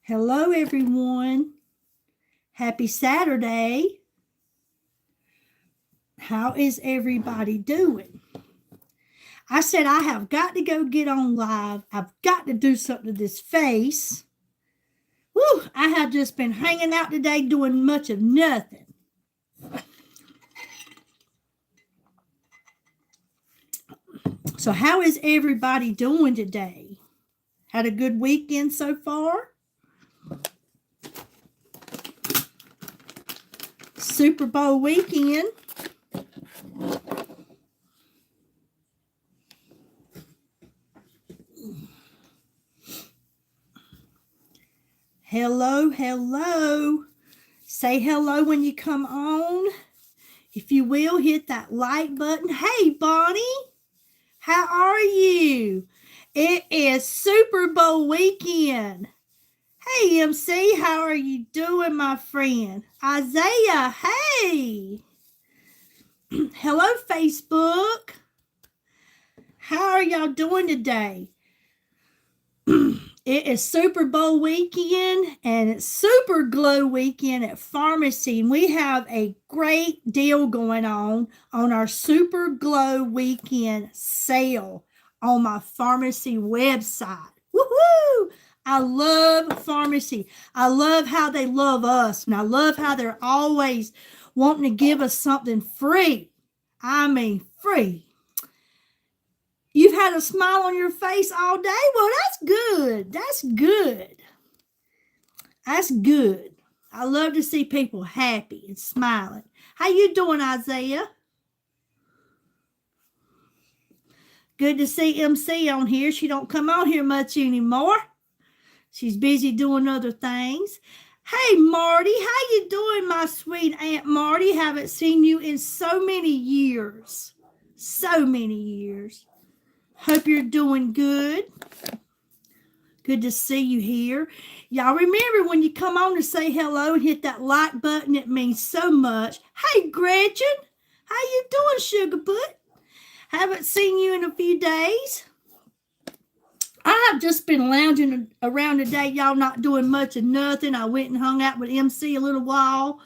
Hello, everyone. Happy Saturday. How is everybody doing? I said I have got to go get on live. I've got to do something to this face. Woo, I have just been hanging out today doing much of nothing. So how is everybody doing today? Had a good weekend so far? Super Bowl weekend. Hello, hello. Say hello when you come on. If you will, hit that like button. Hey, Bonnie. How are you? It is Super Bowl weekend. Hey, MC, how are you doing, my friend? Isaiah, hey. Hello, Facebook. How are y'all doing today? It is Super Bowl weekend and it's Super Glow weekend at Pharmacy. And we have a great deal going on our Super Glow weekend sale on my Pharmacy website. Woohoo! I love Pharmacy. I love how they love us. And I love how they're always wanting to give us something free. I mean, free. You've had a smile on your face all day? Well, that's good. That's good. That's good. I love to see people happy and smiling. How you doing, Isaiah? Good to see MC on here. She don't come on here much anymore. She's busy doing other things. Hey, Marty. How you doing, my sweet Aunt Marty? Haven't seen you in so many years. So many years. Hope you're doing good. Good to see you here. Y'all remember when you come on to say hello and hit that like button, it means so much. Hey, Gretchen. How you doing, Sugar Butt? Haven't seen you in a few days. I have just been lounging around today, y'all, not doing much of nothing. I went and hung out with MC a little while.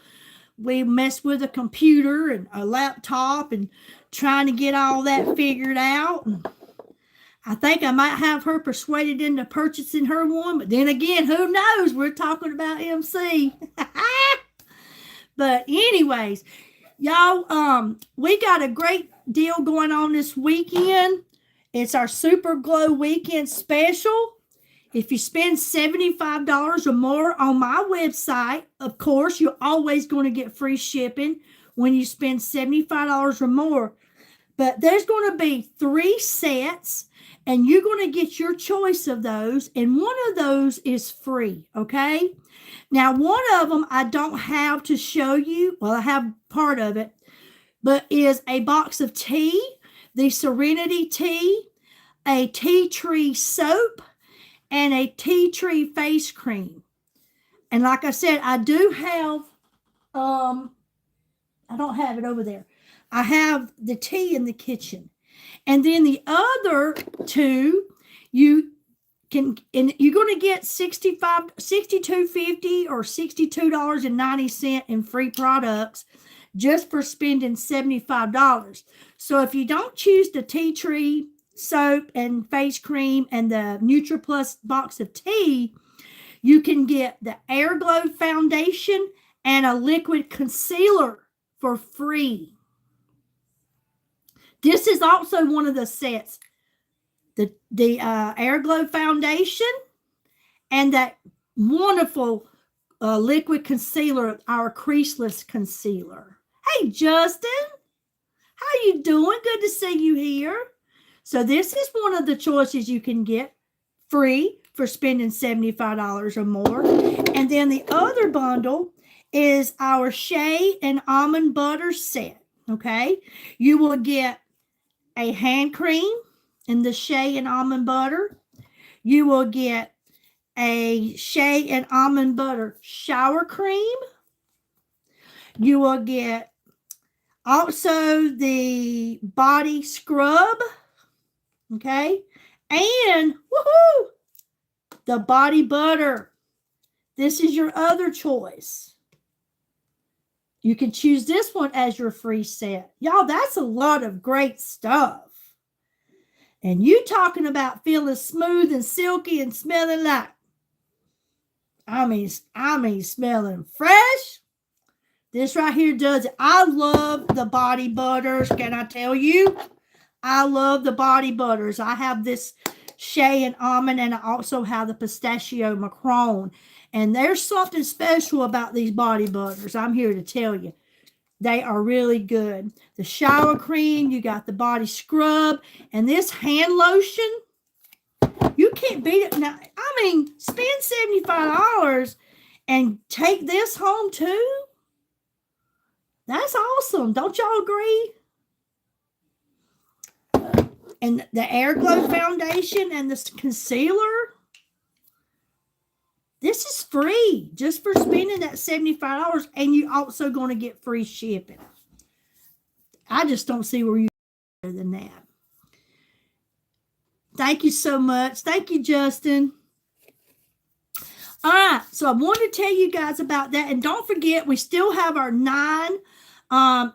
We messed with a computer and a laptop and trying to get all that figured out. And I think I might have her persuaded into purchasing her one, but then again, who knows? We're talking about MC. But anyways, y'all, we got a great deal going on this weekend. It's our Super Glow weekend special. If you spend $75 or more on my website, of course, you're always going to get free shipping when you spend $75 or more. But there's going to be 3 sets, and you're going to get your choice of those, and one of those is free, okay? Now, one of them I don't have to show you. Well, I have part of it, but is a box of tea, the Serenity tea, a tea tree soap, and a tea tree face cream. And like I said, I do have, I don't have it over there. I have the tea in the kitchen. And then the other 2, you can, and you're going to get $62.50 or $62.90 in free products just for spending $75. So if you don't choose the tea tree soap and face cream and the NutriPlus box of tea, you can get the Air Glow foundation and a liquid concealer for free. This is also one of the sets. The Air Glow foundation and that wonderful liquid concealer, our creaseless concealer. Hey, Justin. How you doing? Good to see you here. So this is one of the choices you can get free for spending $75 or more. And then the other bundle is our shea and almond butter set, okay? You will get a hand cream in the shea and almond butter. You will get a shea and almond butter shower cream. You will get also the body scrub, okay? And, woohoo, the body butter. this is your other choice. You can choose this one as your free set. Y'all, that's a lot of great stuff. And you talking about feeling smooth and silky and smelling like, I mean, smelling fresh. This right here does it. I love the body butters. Can I tell you? I love the body butters. I have this shea and almond, and I also have the pistachio macron. And there's something special about these body butters. I'm here to tell you. They are really good. The shower cream, you got the body scrub, and this hand lotion, you can't beat it. Now, I mean, spend $75 and take this home too. That's awesome. Don't y'all agree? And the Air Glow Foundation and this concealer, this is free just for spending that $75, and you're also going to get free shipping. I just don't see where you better than that. Thank you so much. Thank you, Justin. All right, so I wanted to tell you guys about that. And don't forget, we still have our 9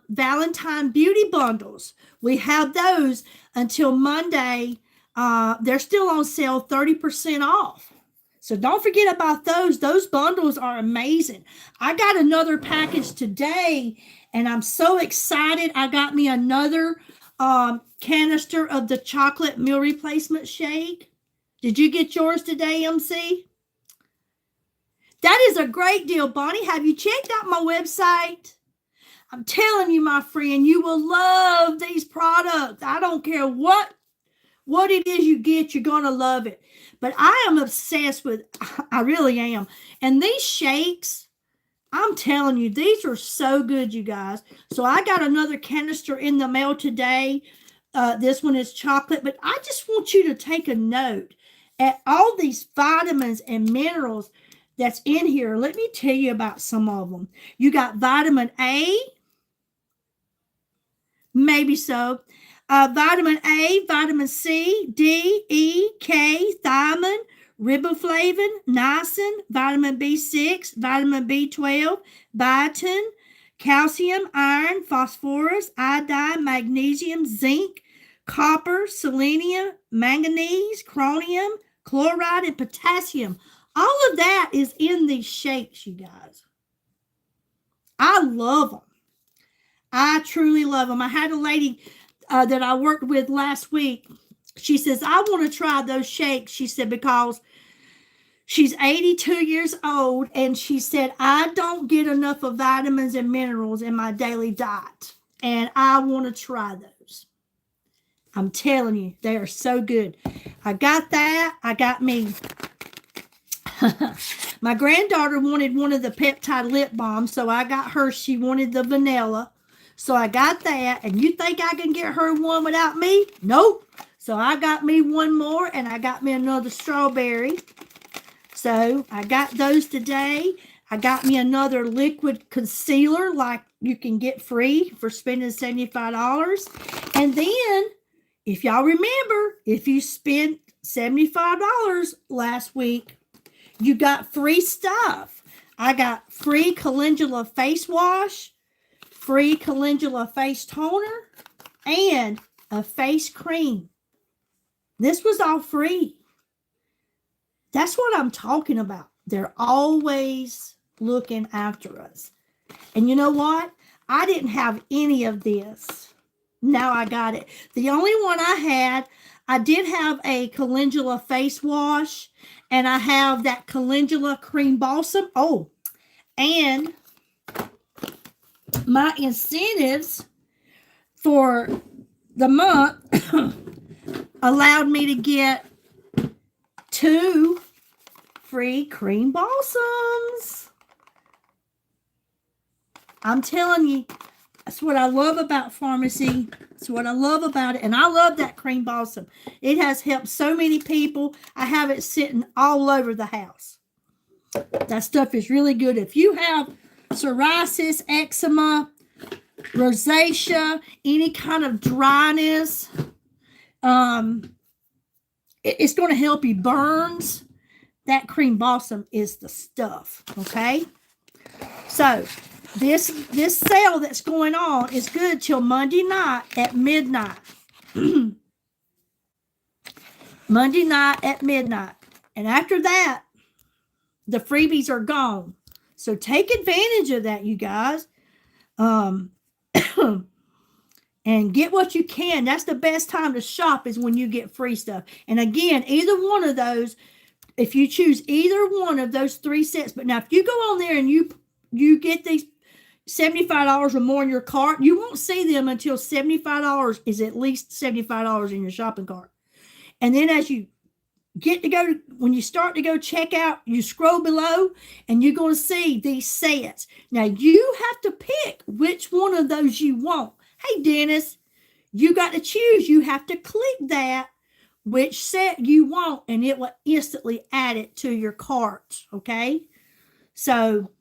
Valentine beauty bundles. We have those until Monday. They're still on sale, 30% off. So don't forget about those. Those bundles are amazing. I got another package today, and I'm so excited. I got me another canister of the chocolate meal replacement shake. Did you get yours today, MC? That is a great deal, Bonnie. Have you checked out my website? I'm telling you, my friend, you will love these products. I don't care what it is you get, you're going to love it. But I am obsessed with, I really am. And these shakes, I'm telling you, these are so good, you guys. So I got another canister in the mail today. This one is chocolate. But I just want you to take a note at all these vitamins and minerals that's in here. Let me tell you about some of them. You got vitamin A. Maybe so. Vitamin A, vitamin C, D, E, K, thiamine, riboflavin, niacin, vitamin B6, vitamin B12, biotin, calcium, iron, phosphorus, iodine, magnesium, zinc, copper, selenium, manganese, chromium, chloride, and potassium. All of that is in these shakes, you guys. I love them. I truly love them. I had a lady that I worked with last week. She says, I want to try those shakes. She said, because she's 82 years old. And she said, I don't get enough of vitamins and minerals in my daily diet. And I want to try those. I'm telling you, they are so good. I got that. I got me. My granddaughter wanted one of the peptide lip balms. So I got her. She wanted the vanilla. So I got that, and you think I can get her one without me? Nope. So I got me one more, and I got me another strawberry. So I got those today. I got me another liquid concealer like you can get free for spending $75. And then, if y'all remember, if you spent $75 last week, you got free stuff. I got free calendula face wash, free calendula face toner, and a face cream. This was all free. That's what I'm talking about. They're always looking after us. And you know what? I didn't have any of this. Now I got it. The only one I did have a calendula face wash, and I have that calendula cream balsam. Oh, and my incentives for the month allowed me to get 2 free cream balsams. I'm telling you, that's what I love about pharmacy. That's what I love about it. And I love that cream balsam. It has helped so many people. I have it sitting all over the house. That stuff is really good. If you have psoriasis, eczema, rosacea, any kind of dryness, it's going to help you. Burns, that cream balsam is the stuff. Okay. So this sale that's going on is good till Monday night at midnight. Monday night at midnight. And after that, the freebies are gone. So take advantage of that, you guys. And get what you can. That's the best time to shop, is when you get free stuff. And again, either one of those, if you choose either one of those 3 sets. But now if you go on there and you get these $75 or more in your cart, you won't see them until $75 is at least $75 in your shopping cart. And then as you when you start to go check out, you scroll below and you're going to see these sets. Now you have to pick which one of those you want. Hey, Dennis, you got to choose. You have to click that, which set you want, and it will instantly add it to your cart. Okay. So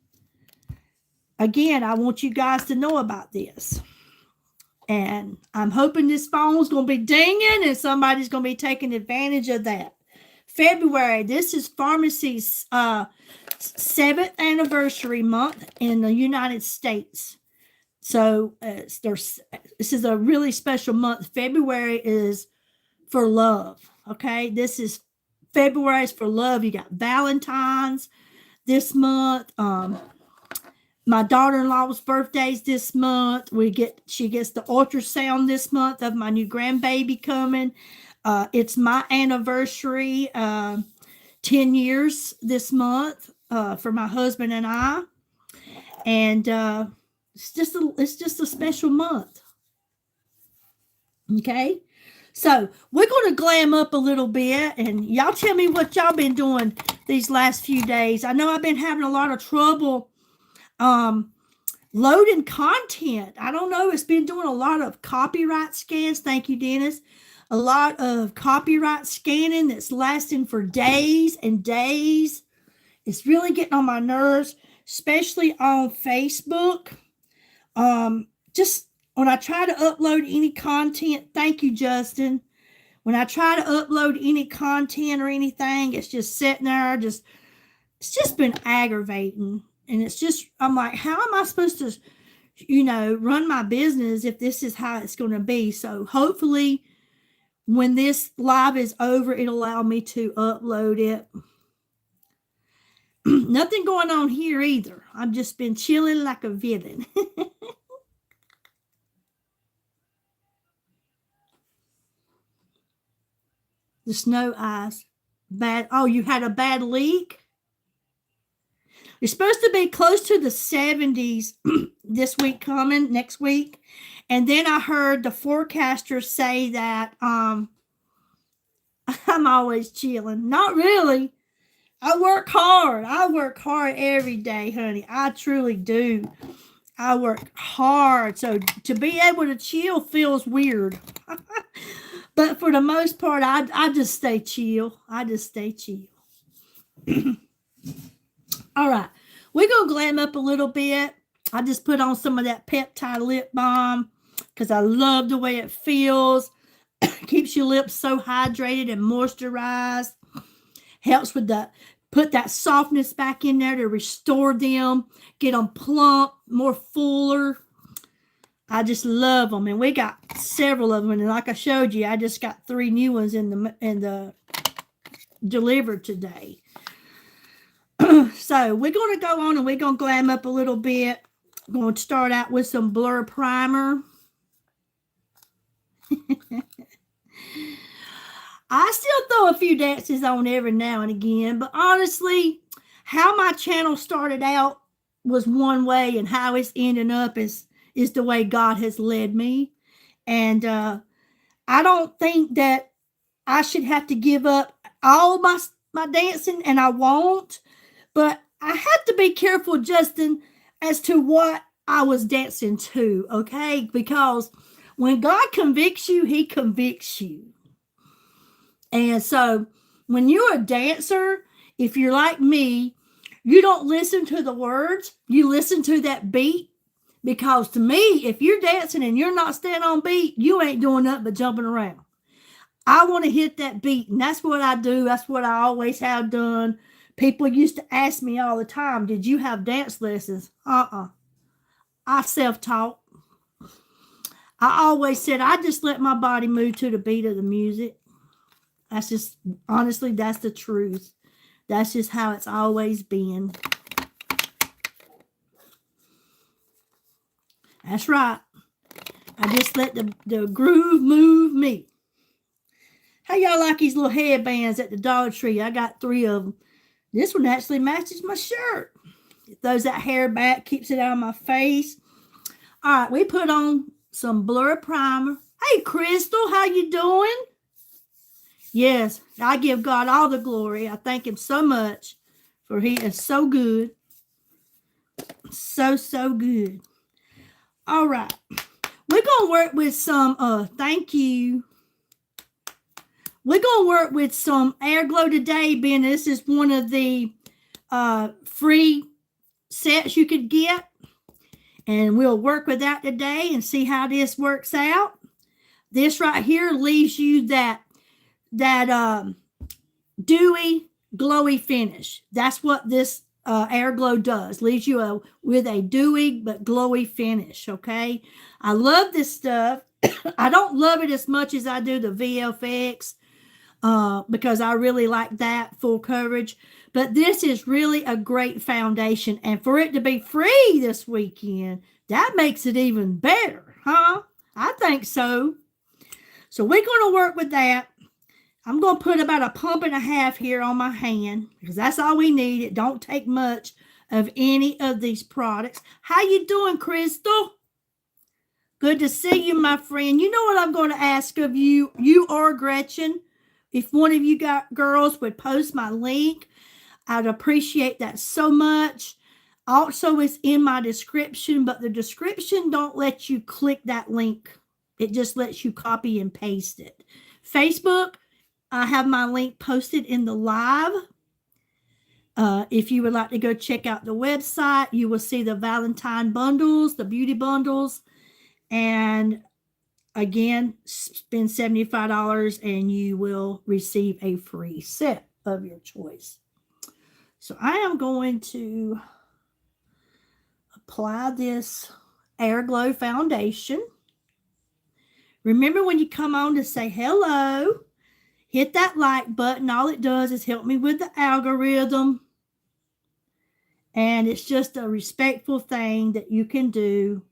again, I want you guys to know about this. And I'm hoping this phone's going to be dinging and somebody's going to be taking advantage of that. February, this is Pharmacy's 7th anniversary month in the United States. So this is a really special month. February is for love. Okay, this is February is for love. You got Valentine's this month. My daughter-in-law's birthday's this month. She gets the ultrasound this month of my new grandbaby coming. It's my anniversary, 10 years this month for my husband and I. And it's just a special month. Okay? So we're going to glam up a little bit, and y'all tell me what y'all been doing these last few days. I know I've been having a lot of trouble loading content. I don't know. It's been doing a lot of copyright scans. Thank you, Dennis. A lot of copyright scanning that's lasting for days and days. It's really getting on my nerves, especially on Facebook. Just when I try to upload any content, thank you, Justin. When I try to upload any content or anything, it's just sitting there. It's just been aggravating. And it's just, I'm like, how am I supposed to, run my business if this is how it's going to be? So hopefully when this live is over, it'll allow me to upload it. Nothing going on here either. I've just been chilling like a villain. The snow ice. Bad. Oh, you had a bad leak? You're supposed to be close to the 70s this week coming, next week. And then I heard the forecasters say that I'm always chilling. Not really. I work hard. I work hard every day, honey. I truly do. I work hard. So to be able to chill feels weird. But for the most part, I just stay chill. I just stay chill. All right. We're going to glam up a little bit. I just put on some of that peptide lip balm because I love the way it feels. Keeps your lips so hydrated and moisturized. Helps with put that softness back in there to restore them. Get them plump, more fuller. I just love them. And we got several of them. And like I showed you, I just got 3 new ones in the delivered today. So we're going to go on and we're going to glam up a little bit. I'm going to start out with some Blur Primer. I still throw a few dances on every now and again, but honestly, how my channel started out was one way, and how it's ending up is the way God has led me. And I don't think that I should have to give up all my dancing, and I won't. But I have to be careful, Justin, as to what I was dancing to, okay? Because when God convicts you, he convicts you. And so when you're a dancer, if you're like me, you don't listen to the words. You listen to that beat. Because to me, if you're dancing and you're not staying on beat, you ain't doing nothing but jumping around. I want to hit that beat, and that's what I do. That's what I always have done. People used to ask me all the time, did you have dance lessons? I self-taught. I always said I just let my body move to the beat of the music. That's just, honestly, that's the truth. That's just how it's always been. That's right. I just let the groove move me. How y'all like these little headbands at the Dollar Tree? I got 3 of them. This one actually matches my shirt. It throws that hair back, keeps it out of my face. All right, we put on some Blur Primer. Hey, Crystal, how you doing? Yes, I give God all the glory. I thank him so much for he is so good. So, so good. All right. We're going to work with some, thank you. We're going to work with some Air Glow today, being this is one of the free sets you could get. And we'll work with that today and see how this works out. This right here leaves you that dewy, glowy finish. That's what this Air Glow does. Leaves you with a dewy but glowy finish, okay? I love this stuff. I don't love it as much as I do the VFX because I really like that full coverage. But this is really a great foundation. And for it to be free this weekend, that makes it even better, huh? I think so. So we're going to work with that. I'm going to put about 1.5 pumps here on my hand because that's all we need. It don't take much of any of these products. How you doing, Crystal? Good to see you, my friend. You know what I'm going to ask of you? You or Gretchen, if one of you girls would post my link, I'd appreciate that so much. Also, it's in my description, but the description don't let you click that link. It just lets you copy and paste it. Facebook, I have my link posted in the live. If you would like to go check out the website, you will see the Valentine bundles, the beauty bundles. And again, spend $75 and you will receive a free set of your choice. So I am going to apply this Air Glow foundation. Remember when you come on to say hello, hit that like button. All it does is help me with the algorithm. And it's just a respectful thing that you can do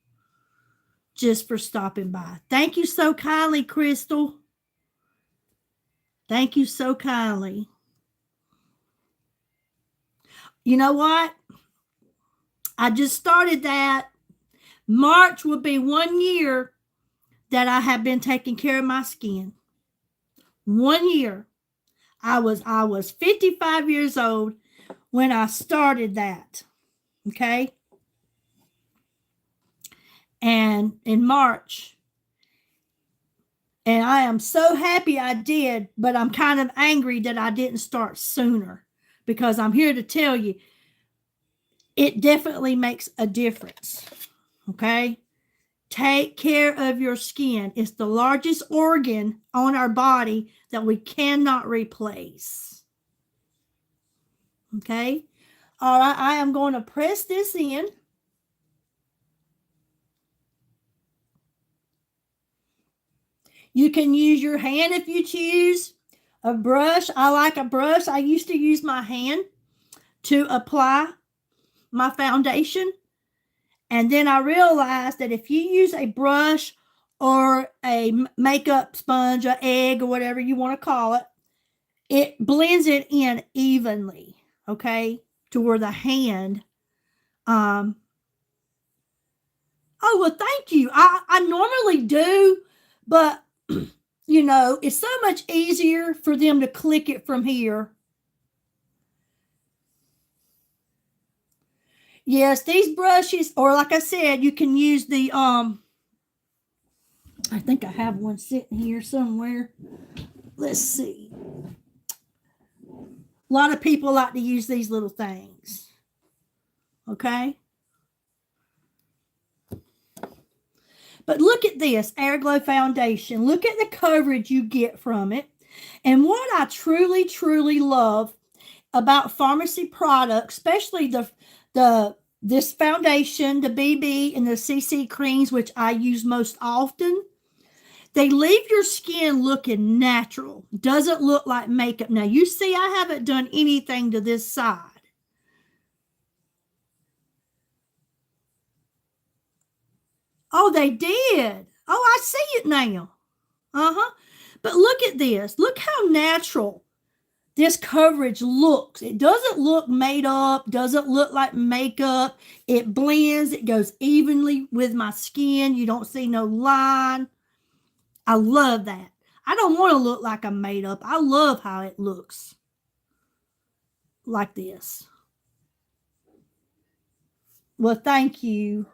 just for stopping by. Thank you so kindly, Crystal. Thank you so kindly. You know what? I just started that. March will be 1 year that I have been taking care of my skin. 1 year. I was 55 years old when I started that. Okay? And in March. And I am so happy I did, but I'm kind of angry that I didn't start sooner. Because I'm here to tell you, it definitely makes a difference. Okay? Take care of your skin. It's the largest organ on our body that we cannot replace. Okay? All right, I am going to press this in. You can use your hand if you choose. A brush. I like a brush. I used to use my hand to apply my foundation. And then I realized that if you use a brush or a makeup sponge, or egg, or whatever you want to call it, it blends it in evenly, okay, to where the hand. Oh, well, thank you. I normally do, but you know, it's so much easier for them to click it from here. Yes, these brushes, or like I said, you can use the, I think I have one sitting here somewhere. Let's see. A lot of people like to use these little things. Okay? But look at this Air Glow foundation. Look at the coverage you get from it. And what I truly, truly love about pharmacy products, especially this foundation, the BB and the CC creams, which I use most often. They leave your skin looking natural. Doesn't look like makeup. Now, you see I haven't done anything to this side. Oh, they did. Oh, I see it now. Uh-huh. But look at this. Look how natural this coverage looks. It doesn't look made up, doesn't look like makeup. It blends. It goes evenly with my skin. You don't see no line. I love that. I don't want to look like I'm made up. I love how it looks like this. Well, thank you.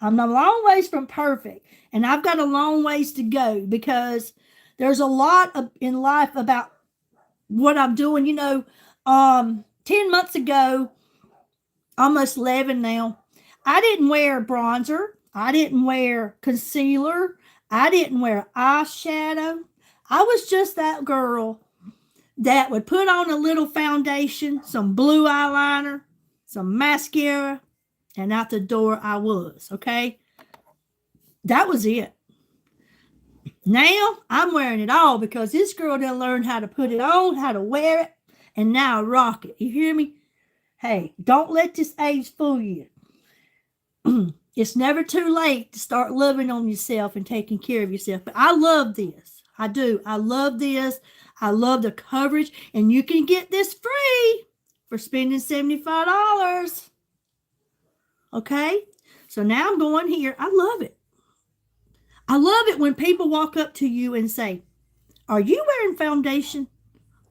I'm a long ways from perfect, and I've got a long ways to go because there's a lot in life about what I'm doing. 10 months ago, almost 11 now, I didn't wear bronzer. I didn't wear concealer. I didn't wear eyeshadow. I was just that girl that would put on a little foundation, some blue eyeliner, some mascara, and out the door I was, okay? That was it. Now I'm wearing it all because this girl done learned how to put it on, how to wear it, and now I rock it. You hear me? Hey, don't let this age fool you. It's never too late to start loving on yourself and taking care of yourself. But I love this. I do. I love this. I love the coverage. And you can get this free for spending $75. Okay? So now I'm going here. I love it. I love it when people walk up to you and say, are you wearing foundation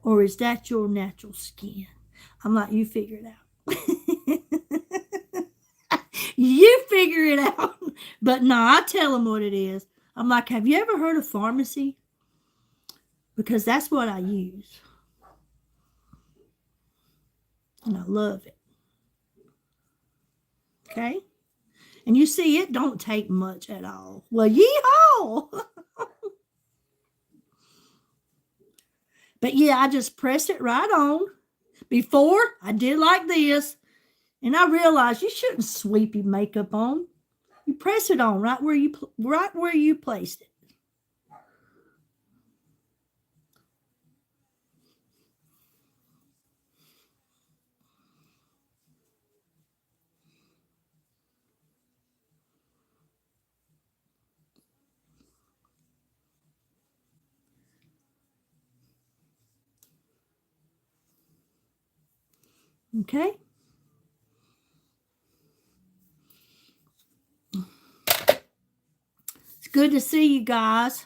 or is that your natural skin? I'm like, you figure it out. You figure it out. But no, I tell them what it is. I'm like, have you ever heard of pharmacy? Because that's what I use. And I love it. Okay? And you see, it don't take much at all. Well, yeehaw! But yeah, I just press it right on. Before, I did like this. And I realized you shouldn't sweep your makeup on. You press it on right where you placed it. Okay? It's good to see you guys.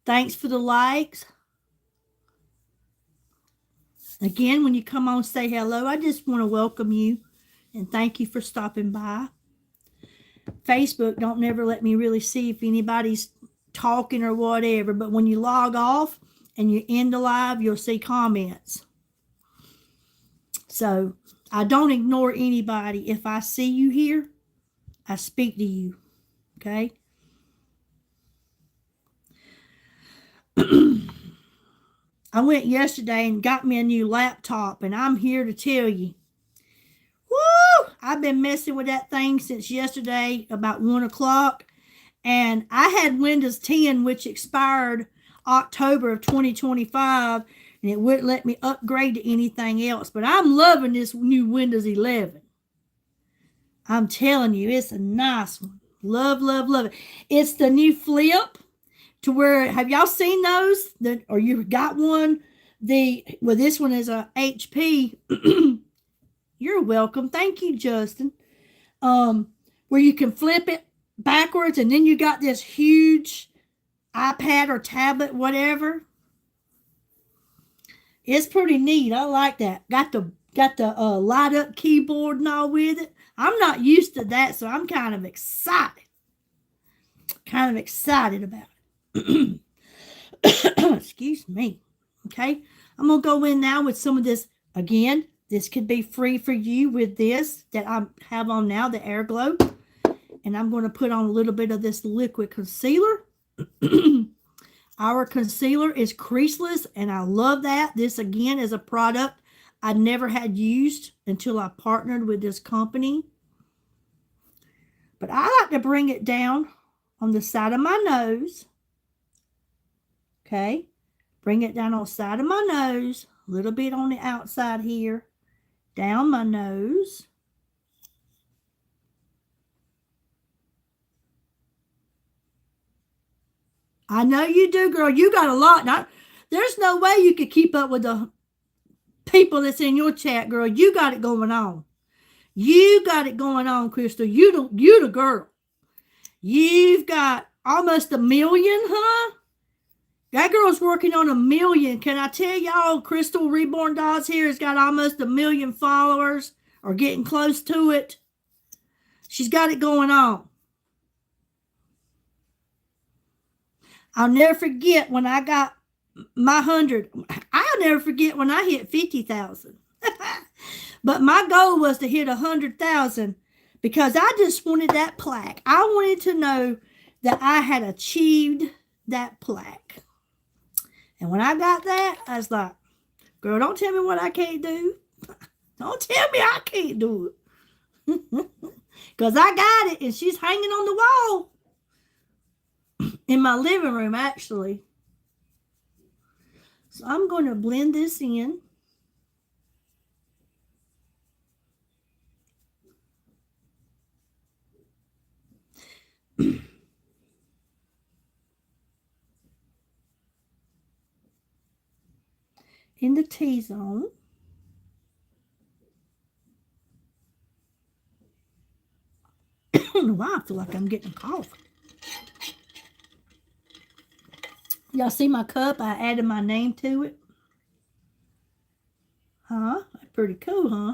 Thanks for the likes. Again, when you come on, say hello. I just want to welcome you and thank you for stopping by. Facebook don't never let me really see if anybody's talking or whatever, but when you log off and you end the live, you'll see comments. So I don't ignore anybody. If I see you here, I speak to you. Okay? I went yesterday and got me a new laptop, and I'm here to tell you, woo! I've been messing with that thing since yesterday about 1 o'clock, and I had Windows 10, which expired October of 2025, and it wouldn't let me upgrade to anything else. But I'm loving this new Windows 11. I'm telling you, it's a nice one. Love, love, love it. It's the new flip to where, have y'all seen those? Or you got one? This one is a HP. You're welcome. Thank you, Justin. Where you can flip it backwards, and then you got this huge iPad or tablet, whatever. It's pretty neat. I like that. Got the light up keyboard and all with it. I'm not used to that, so I'm kind of excited. About it. Excuse me. Okay. I'm going to go in now with some of this. Again, this could be free for you with this that I have on now, the Air Glow. And I'm going to put on a little bit of this liquid concealer. Our concealer is creaseless, and I love that. This, again, is a product I never had used until I partnered with this company. But I like to bring it down on the side of my nose. Okay. Bring it down on the side of my nose. A little bit on the outside here. Down my nose. I know you do, girl. You got a lot. Now, there's no way you could keep up with the people that's in your chat, girl. You got it going on. You got it going on, Crystal. You the girl. You've got almost 1 million, huh? That girl's working on 1 million. Can I tell y'all, Crystal Reborn Dolls here has got almost 1 million followers, or getting close to it. She's got it going on. I'll never forget when I got my 100. I'll never forget when I hit 50,000. But my goal was to hit 100,000 because I just wanted that plaque. I wanted to know that I had achieved that plaque. And when I got that, I was like, girl, don't tell me what I can't do. Don't tell me I can't do it. Because I got it, and she's hanging on the wall. In my living room, actually. So I'm going to blend this in. In the T-zone. I don't know why I feel like I'm getting a cough. Y'all see my cup? I added my name to it. Huh? That's pretty cool, huh?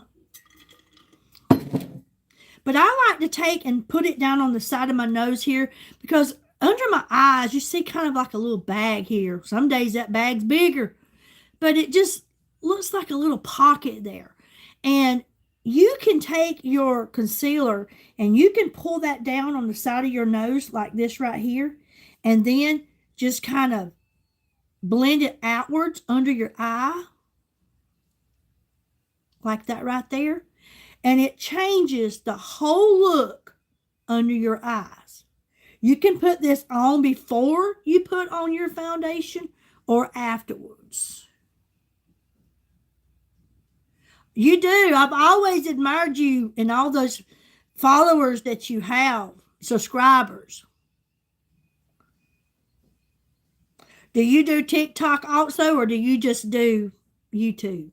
But I like to take and put it down on the side of my nose here because under my eyes, you see kind of like a little bag here. Some days that bag's bigger, but it just looks like a little pocket there. And you can take your concealer and you can pull that down on the side of your nose like this right here, and then just kind of blend it outwards under your eye like that right there. And it changes the whole look under your eyes. You can put this on before you put on your foundation or afterwards. You do. I've always admired you and all those followers that you have, subscribers. Do you do TikTok also, or do you just do YouTube?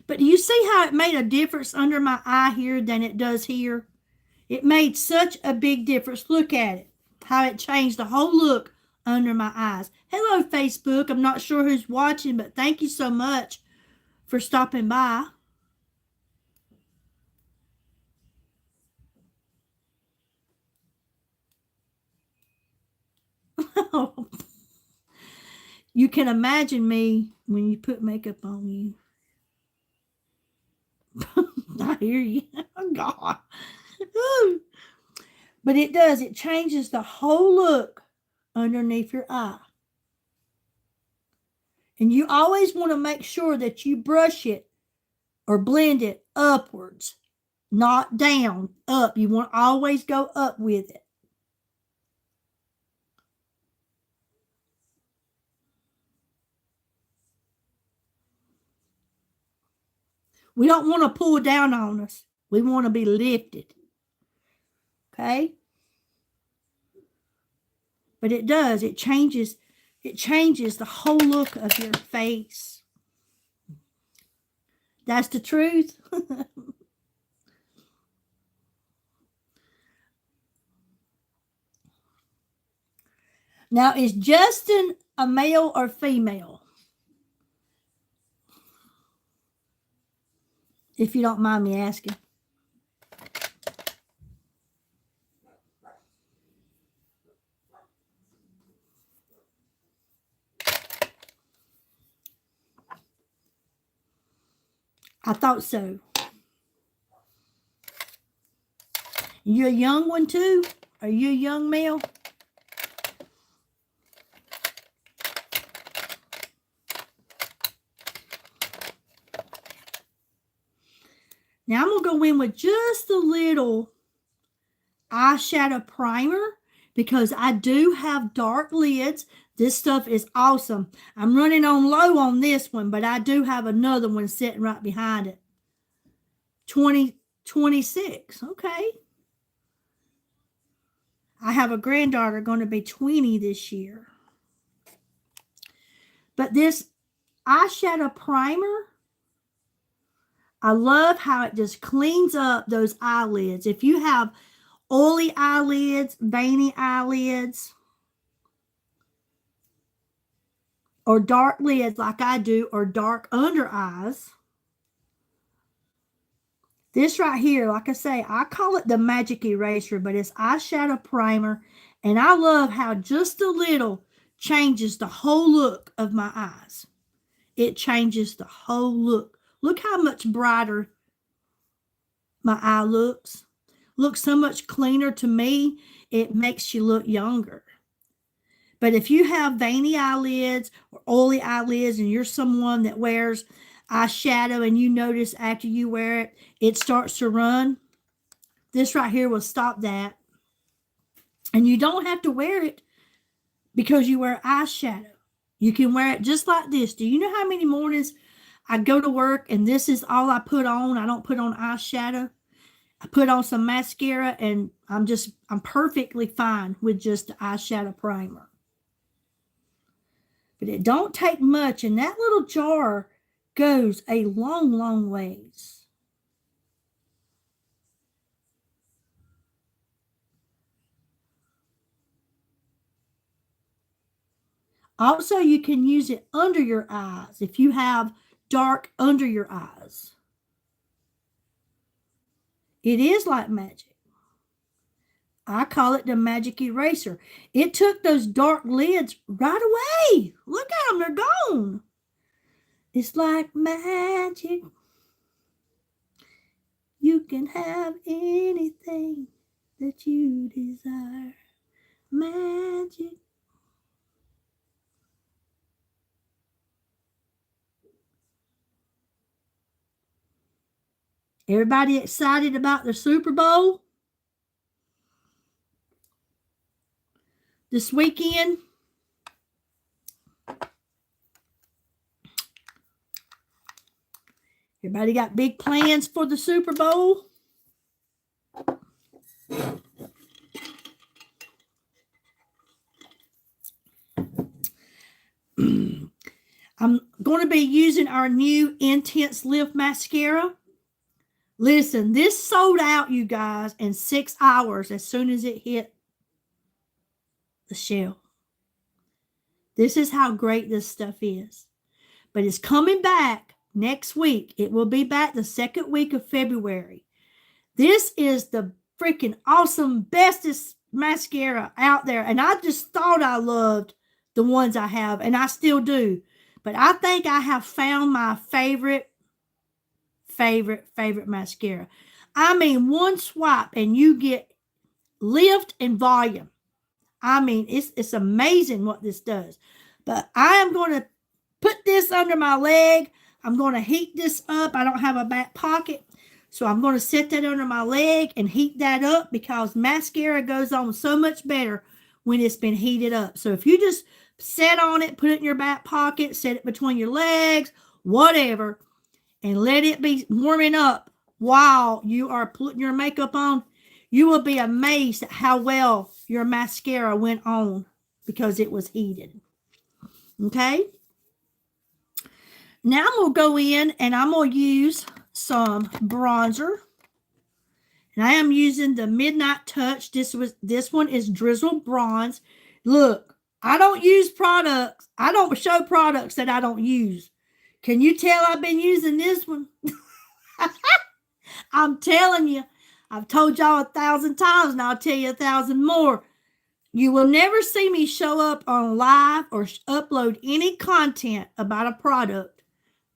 But do you see how it made a difference under my eye here than it does here? It made such a big difference. Look at it, how it changed the whole look under my eyes. Hello, Facebook. I'm not sure who's watching, but thank you so much for stopping by. You can imagine me when you put makeup on you. I hear you. Oh, God. But it does. It changes the whole look underneath your eye. And you always want to make sure that you brush it or blend it upwards, not down, up. You want to always go up with it. We don't want to pull down on us. We want to be lifted. Okay? But it does. It changes the whole look of your face. That's the truth. Now, is Justin a male or female? If you don't mind me asking. I thought so. You a young one too? Are you a young male? Now I'm going to go in with just a little eyeshadow primer because I do have dark lids. This stuff is awesome. I'm running on low on this one, but I do have another one sitting right behind it. 26. Okay. I have a granddaughter going to be 20 this year. But this eyeshadow primer, I love how it just cleans up those eyelids. If you have oily eyelids, veiny eyelids, or dark lids like I do, or dark under eyes, this right here, like I say, I call it the magic eraser, but it's eyeshadow primer, and I love how just a little changes the whole look of my eyes. It changes the whole look. Look how much brighter my eye looks. Looks so much cleaner to me. It makes you look younger. But if you have veiny eyelids or oily eyelids and you're someone that wears eyeshadow and you notice after you wear it, it starts to run, this right here will stop that. And you don't have to wear it because you wear eyeshadow. You can wear it just like this. Do you know how many mornings I go to work and this is all I put on? I don't put on eyeshadow. I put on some mascara and I'm perfectly fine with just the eyeshadow primer. But it don't take much, and that little jar goes a long, long ways. Also, you can use it under your eyes if you have dark under your eyes. It is like magic. I call it the magic eraser. It took those dark lids right away. Look at them, they're gone. It's like magic. You can have anything that you desire. Magic. Everybody excited about the Super Bowl this weekend? Everybody got big plans for the Super Bowl? I'm going to be using our new Intense Lift Mascara. Listen, this sold out, you guys, in 6 hours as soon as it hit the shelf. This is how great this stuff is. But it's coming back next week. It will be back the second week of February. This is the freaking awesome, bestest mascara out there. And I just thought I loved the ones I have, and I still do. But I think I have found my favorite mascara. I mean, one swipe and you get lift and volume. I mean, it's amazing what this does. But I am going to put this under my leg. I'm going to heat this up. I don't have a back pocket, so I'm going to set that under my leg and heat that up because mascara goes on so much better when it's been heated up. So if you just set on it, put it in your back pocket, set it between your legs, whatever, and let it be warming up while you are putting your makeup on, you will be amazed at how well your mascara went on because it was heated. Okay? Now I'm going to go in and I'm going to use some bronzer. And I am using the Midnight Touch. This one is Drizzle Bronze. Look, I don't use products. I don't show products that I don't use. Can you tell I've been using this one? I'm telling you. I've told y'all 1,000 times and I'll tell you 1,000 more. You will never see me show up on live or upload any content about a product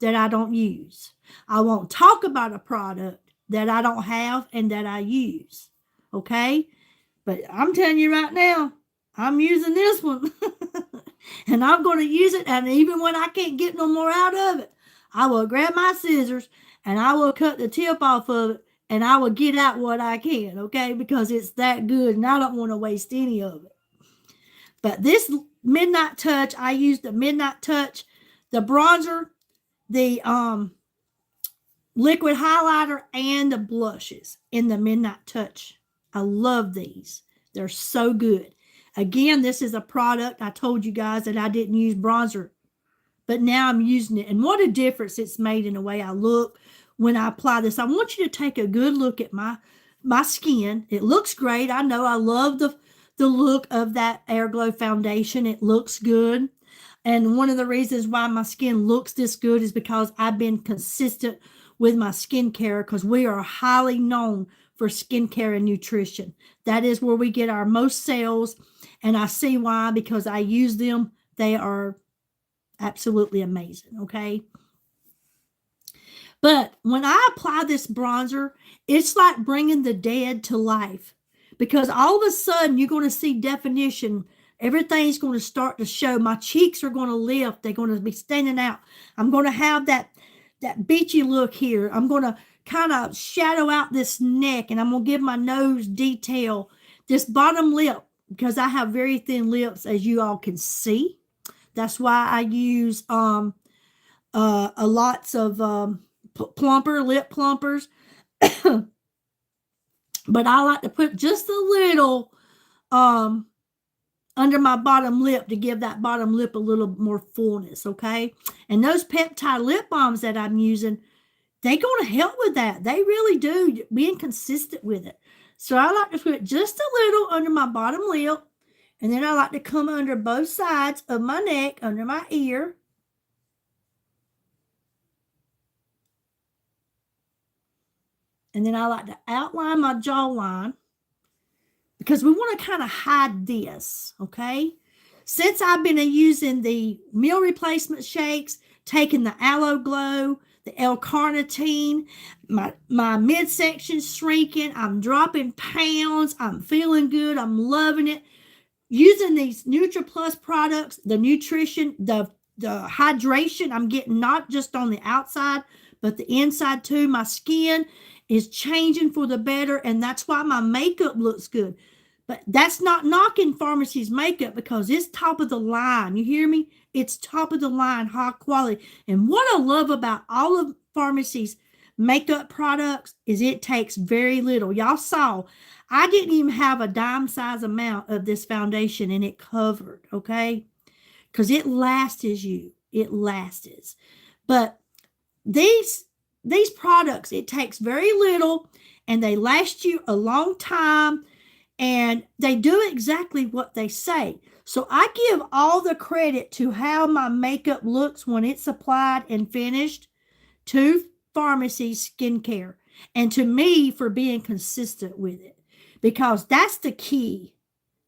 that I don't use. I won't talk about a product that I don't have and that I use. Okay? But I'm telling you right now, I'm using this one. And I'm going to use it. And even when I can't get no more out of it, I will grab my scissors and I will cut the tip off of it, and I will get out what I can, okay? Because it's that good, and I don't want to waste any of it. But this Midnight Touch, I use the Midnight Touch, the bronzer, the liquid highlighter, and the blushes in the Midnight Touch. I love these. They're so good. Again, this is a product I told you guys that I didn't use bronzer, but now I'm using it. And what a difference it's made in the way I look when I apply this. I want you to take a good look at my skin. It looks great. I know I love the look of that Airglow foundation. It looks good. And one of the reasons why my skin looks this good is because I've been consistent with my skincare, because we are highly known for skincare and nutrition. That is where we get our most sales. And I see why, because I use them. They are absolutely amazing, okay? But when I apply this bronzer, it's like bringing the dead to life, because all of a sudden you're going to see definition. Everything's going to start to show. My cheeks are going to lift. They're going to be standing out. I'm going to have that beachy look here. I'm going to kind of shadow out this neck, and I'm going to give my nose detail. This bottom lip, because I have very thin lips, as you all can see. That's why I use lots of lip plumpers. But I like to put just a little under my bottom lip to give that bottom lip a little more fullness, okay? And those peptide lip balms that I'm using, they're going to help with that. They really do, being consistent with it. So I like to put just a little under my bottom lip, and then I like to come under both sides of my neck, under my ear. And then I like to outline my jawline, because we want to kind of hide this, okay? Since I've been using the meal replacement shakes, taking the Aloe Glow, the L-carnitine, my midsection's shrinking, I'm dropping pounds, I'm feeling good, I'm loving it. Using these NutriPlus products, the nutrition, the hydration, I'm getting not just on the outside, but the inside too. My skin is changing for the better, and that's why my makeup looks good. But that's not knocking Farmacy's makeup, because it's top of the line. You hear me? It's top of the line, high quality. And what I love about all of Farmacy's makeup products is it takes very little. Y'all saw, I didn't even have a dime size amount of this foundation, and it covered, okay? Because it lasts you. It lasts. But these products, it takes very little, and they last you a long time, and they do exactly what they say. So I give all the credit to how my makeup looks when it's applied and finished to Farmacy Skincare, and to me for being consistent with it, because that's the key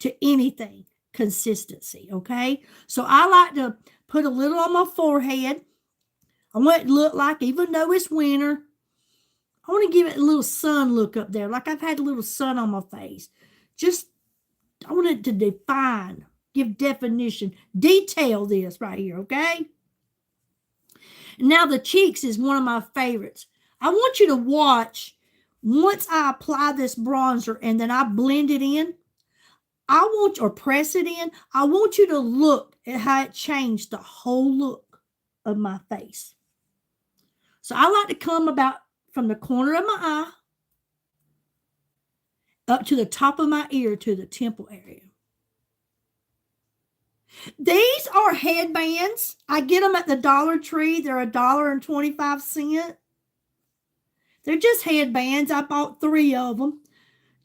to anything, consistency, okay? So I like to put a little on my forehead. I want it to look like, even though it's winter, I want to give it a little sun look up there, like I've had a little sun on my face. I want it to define, give definition, detail this right here, okay? Now the cheeks is one of my favorites. I want you to watch, once I apply this bronzer and then I blend it in, or press it in, I want you to look at how it changed the whole look of my face. So I like to come about from the corner of my eye up to the top of my ear to the temple area. These are headbands. I get them at the Dollar Tree. They're $1.25. They're just headbands. I bought 3 of them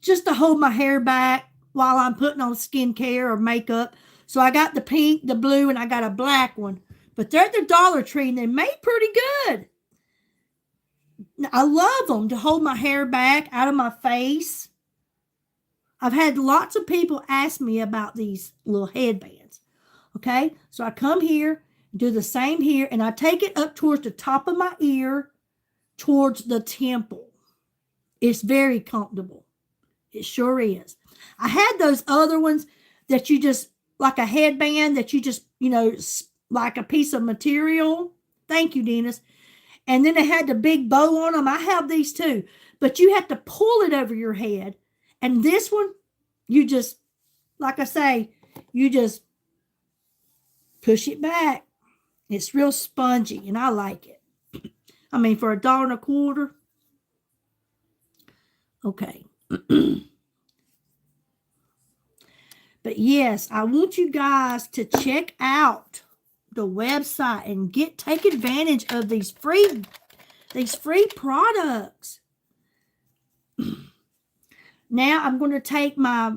just to hold my hair back while I'm putting on skincare or makeup. So I got the pink, the blue, and I got a black one. But they're at the Dollar Tree, and they made pretty good. I love them to hold my hair back out of my face. I've had lots of people ask me about these little headbands. Okay, so I come here, do the same here, and I take it up towards the top of my ear, towards the temple. It's very comfortable. It sure is. I had those other ones that you just, like a headband that you just, like a piece of material. Thank you, Dennis. And then they had the big bow on them. I have these too. But you have to pull it over your head. And this one, you just, like I say, you just push it back. It's real spongy, and I like it. I mean, for $1.25. Okay. But yes, I want you guys to check out the website and take advantage of these free products. Now I'm going to take my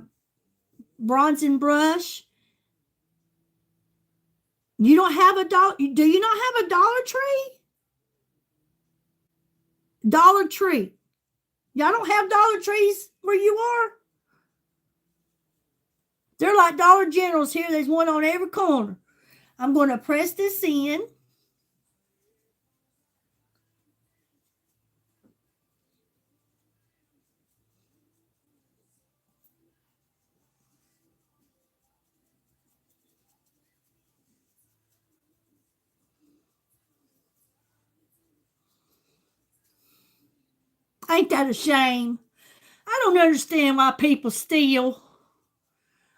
bronzing brush. You don't have do you not have a Dollar Tree? Dollar Tree. Y'all don't have Dollar Trees where you are? They're like Dollar Generals here. There's one on every corner. I'm going to press this in. Ain't that a shame? I don't understand why people steal.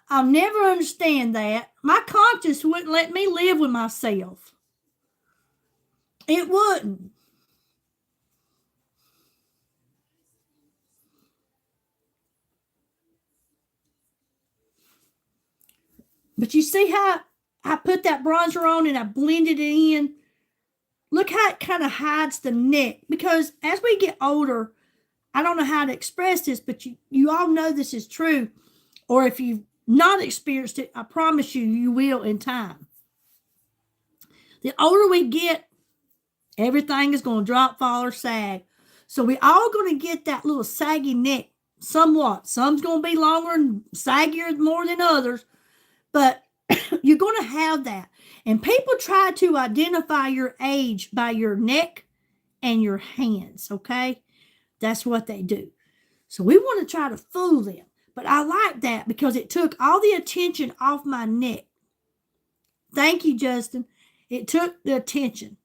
I'll never understand that. My conscience wouldn't let me live with myself. It wouldn't. But you see how I put that bronzer on and I blended it in? Look how it kind of hides the neck. Because as we get older, I don't know how to express this, but you all know this is true. Or if you've not experienced it, I promise you, you will in time. The older we get, everything is going to drop, fall, or sag. So we all going to get that little saggy neck somewhat. Some's going to be longer and saggier more than others. But you're going to have that. And people try to identify your age by your neck and your hands, okay? That's what they do. So we want to try to fool them. But I like that because it took all the attention off my neck. Thank you, Justin. It took the attention.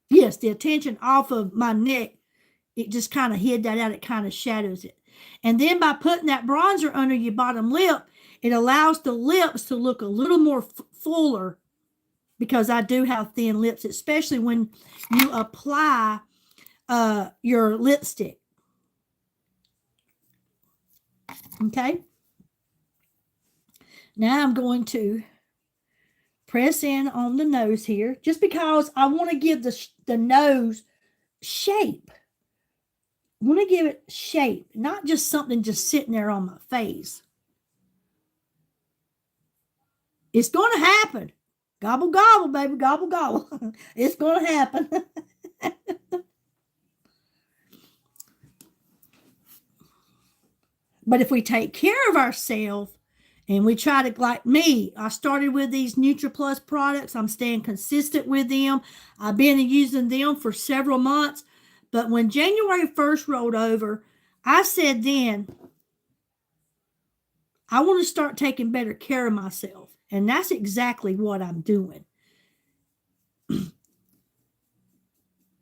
Yes, the attention off of my neck. It just kind of hid that out. It kind of shadows it. And then by putting that bronzer under your bottom lip, it allows the lips to look a little more fuller because I do have thin lips, especially when you apply your lipstick. Okay. Now I'm going to press in on the nose here just because I want to give the nose shape. I want to give it shape, not just something just sitting there on my face. It's going to happen. Gobble, gobble, baby. Gobble, gobble. It's going to happen. But if we take care of ourselves and we try to, like me, I started with these NutriPlus products. I'm staying consistent with them. I've been using them for several months. But when January 1st rolled over, I said then, I want to start taking better care of myself. And that's exactly what I'm doing.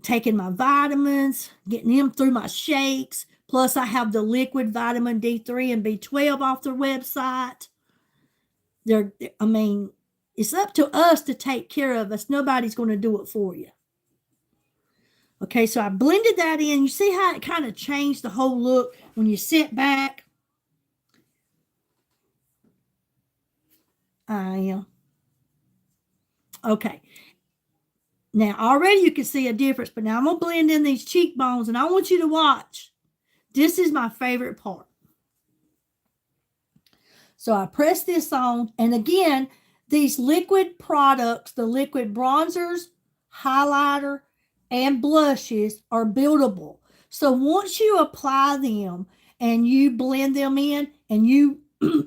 Taking my vitamins, getting them through my shakes. Plus, I have the liquid vitamin D3 and B12 off their website. It's up to us to take care of us. Nobody's going to do it for you. Okay, so I blended that in. You see how it kind of changed the whole look when you sit back? I am. Okay. Now, already you can see a difference, but now I'm going to blend in these cheekbones, and I want you to watch. This is my favorite part. So I press this on, and again, these liquid products, the liquid bronzers, highlighter, and blushes are buildable. So once you apply them and you blend them in and you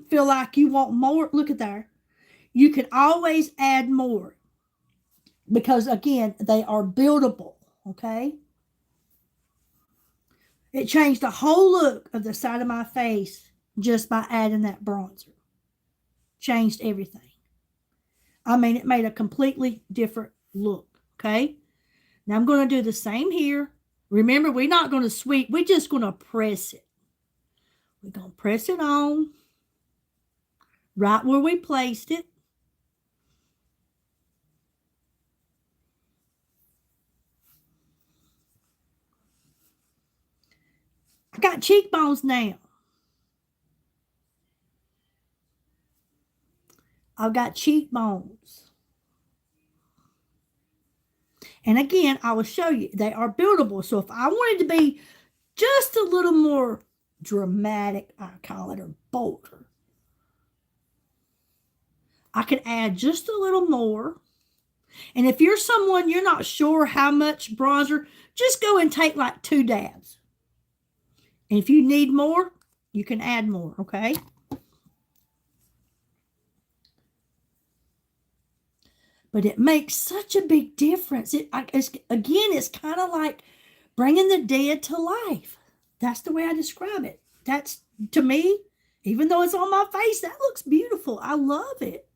feel like you want more, look at there. You can always add more because, again, they are buildable, okay? It changed the whole look of the side of my face just by adding that bronzer. Changed everything. I mean, it made a completely different look, okay? Now I'm going to do the same here. Remember, we're not going to sweep. We're just going to press it. We're going to press it on right where we placed it. I got cheekbones now. I've got cheekbones. And again, I will show you, they are buildable. So if I wanted to be just a little more dramatic, I call it, or bolder, I can add just a little more. And if you're someone you're not sure how much bronzer, just go and take like 2 dabs. And if you need more, you can add more, okay? But it makes such a big difference. It's kind of like bringing the dead to life. That's the way I describe it. That's, to me, even though it's on my face, that looks beautiful. I love it.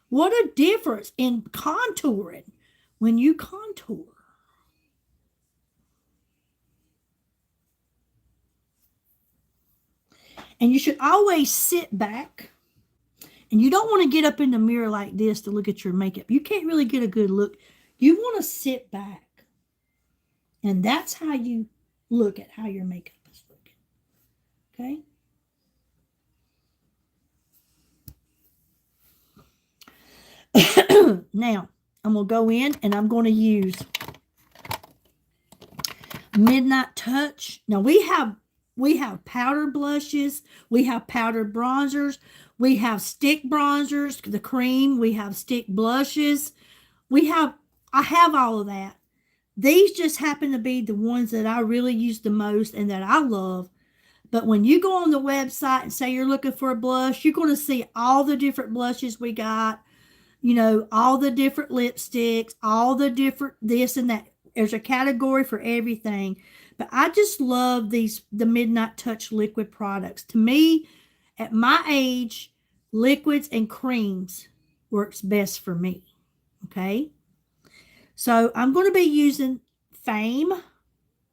What a difference in contouring when you contour. And you should always sit back. And you don't want to get up in the mirror like this to look at your makeup. You can't really get a good look. You want to sit back. And that's how you look at how your makeup is looking. Okay? Now, I'm going to go in and I'm going to use Midnight Touch. Now, we have powder blushes. We have powdered bronzers. We have stick bronzers, the cream. We have stick blushes. I have all of that. These just happen to be the ones that I really use the most and that I love. But when you go on the website and say you're looking for a blush, you're going to see all the different blushes we got, you know, all the different lipsticks, all the different this and that. There's a category for everything. But I just love the Midnight Touch liquid products. To me, at my age, liquids and creams works best for me. Okay? So I'm going to be using Fame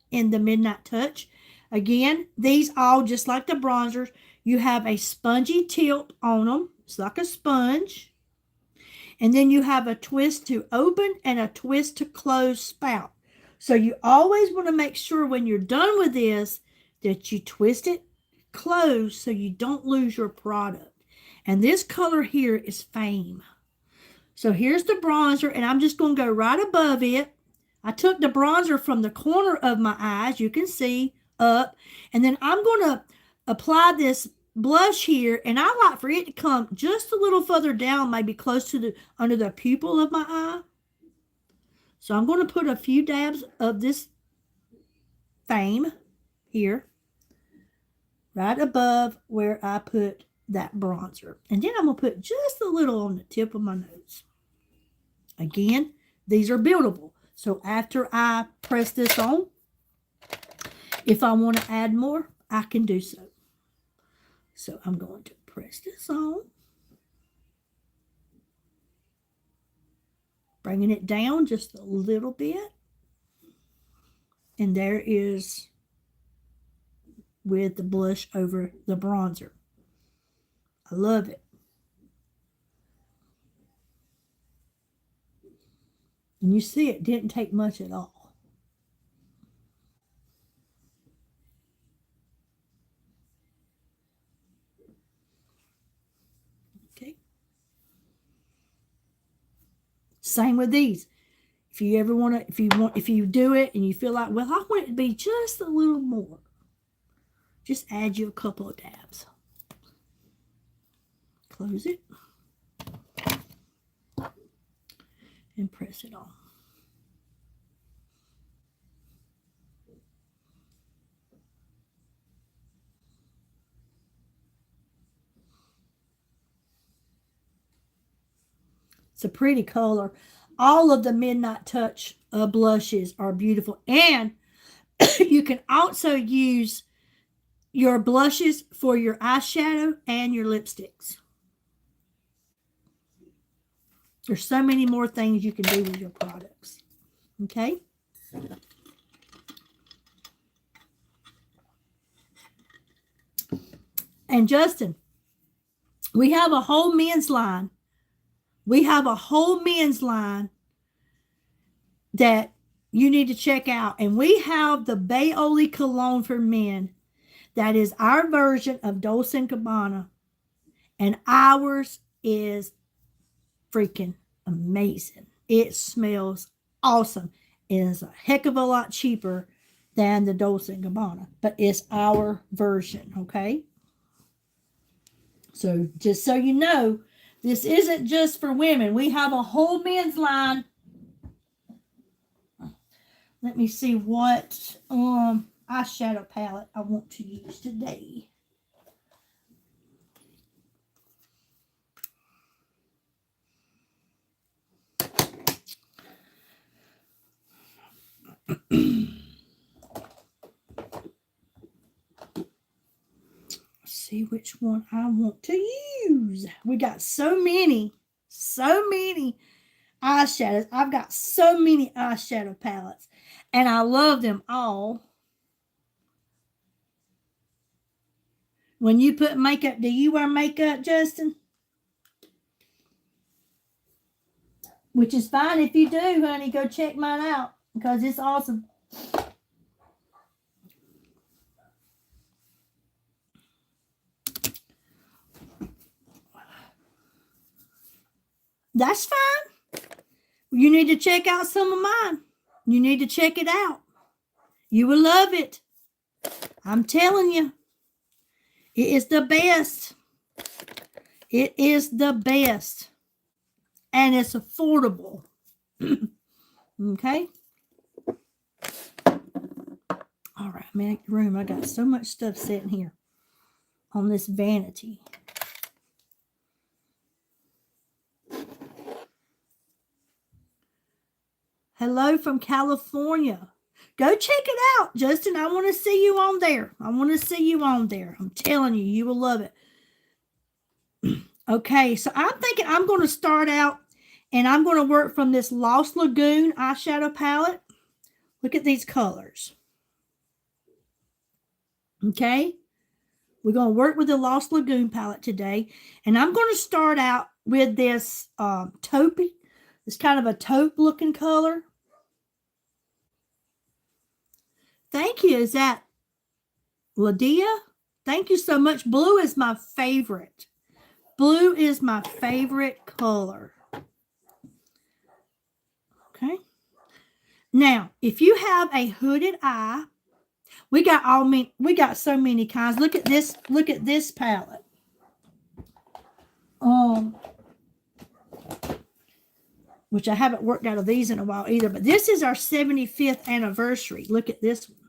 in the Midnight Touch. Again, these all, just like the bronzers, you have a spongy tilt on them. It's like a sponge. And then you have a twist to open and a twist to close spout. So you always want to make sure when you're done with this that you twist it close so you don't lose your product. And this color here is Fame. So here's the bronzer, and I'm just going to go right above it. I took the bronzer from the corner of my eyes, you can see, up. And then I'm going to apply this blush here, and I like for it to come just a little further down, maybe close to under the pupil of my eye. So I'm going to put a few dabs of this Fame here, right above where I put that bronzer. And then I'm going to put just a little on the tip of my nose. Again, these are buildable. So after I press this on, if I want to add more, I can do so. So I'm going to press this on. Bringing it down just a little bit. And there is with the blush over the bronzer. I love it. And you see it didn't take much at all. Okay. Same with these. If you ever want to, if you do it and you feel like, well, I want it to be just a little more, just add you a couple of dabs. Close it and press it on. It's a pretty color. All of the Midnight Touch blushes are beautiful. And you can also use your blushes for your eyeshadow and your lipsticks. There's so many more things you can do with your products. Okay. And Justin, we have a whole men's line. We have a whole men's line that you need to check out. And we have the Baioli cologne for men. That is our version of Dolce & Gabbana. And ours is freaking amazing. It smells awesome. It is a heck of a lot cheaper than the Dolce & Gabbana. But it's our version, okay? So just so you know, this isn't just for women. We have a whole men's line. Let me see what eyeshadow palette I want to use today. See which one I want to use. We got so many eyeshadows. I've got so many eyeshadow palettes, and I love them all. When you put makeup, do you wear makeup, Justin? Which is fine if you do, honey. Go check mine out because it's awesome. That's fine. You need to check out some of mine. You need to check it out. You will love it. I'm telling you. It is the best. It is the best. And it's affordable. Okay? All right, make room. I got so much stuff sitting here on this vanity. Hello from California. Go check it out, Justin. I want to see you on there. I want to see you on there. I'm telling you, you will love it. Okay, so I'm thinking I'm going to start out and I'm going to work from this Lost Lagoon eyeshadow palette. Look at these colors. Okay, we're going to work with the Lost Lagoon palette today. And I'm going to start out with this taupey. It's kind of a taupe looking color. Thank you. Is that Ladia? Thank you so much. Blue is my favorite. Blue is my favorite color. Okay. Now, if you have a hooded eye, we got so many kinds. Look at this. Look at this palette. Which I haven't worked out of these in a while either. But this is our 75th anniversary. Look at this one.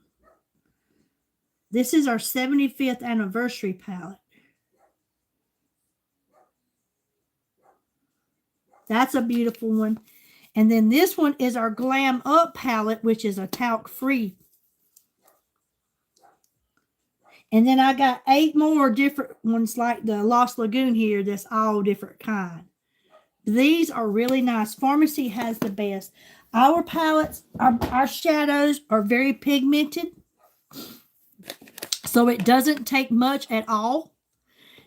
This is our 75th anniversary palette. That's a beautiful one. And then this one is our Glam Up palette, which is a talc free. And then I got 8 more different ones like the Lost Lagoon here. That's all different kind. These are really nice. Pharmacy has the best. Our palettes, our shadows are very pigmented. So it doesn't take much at all.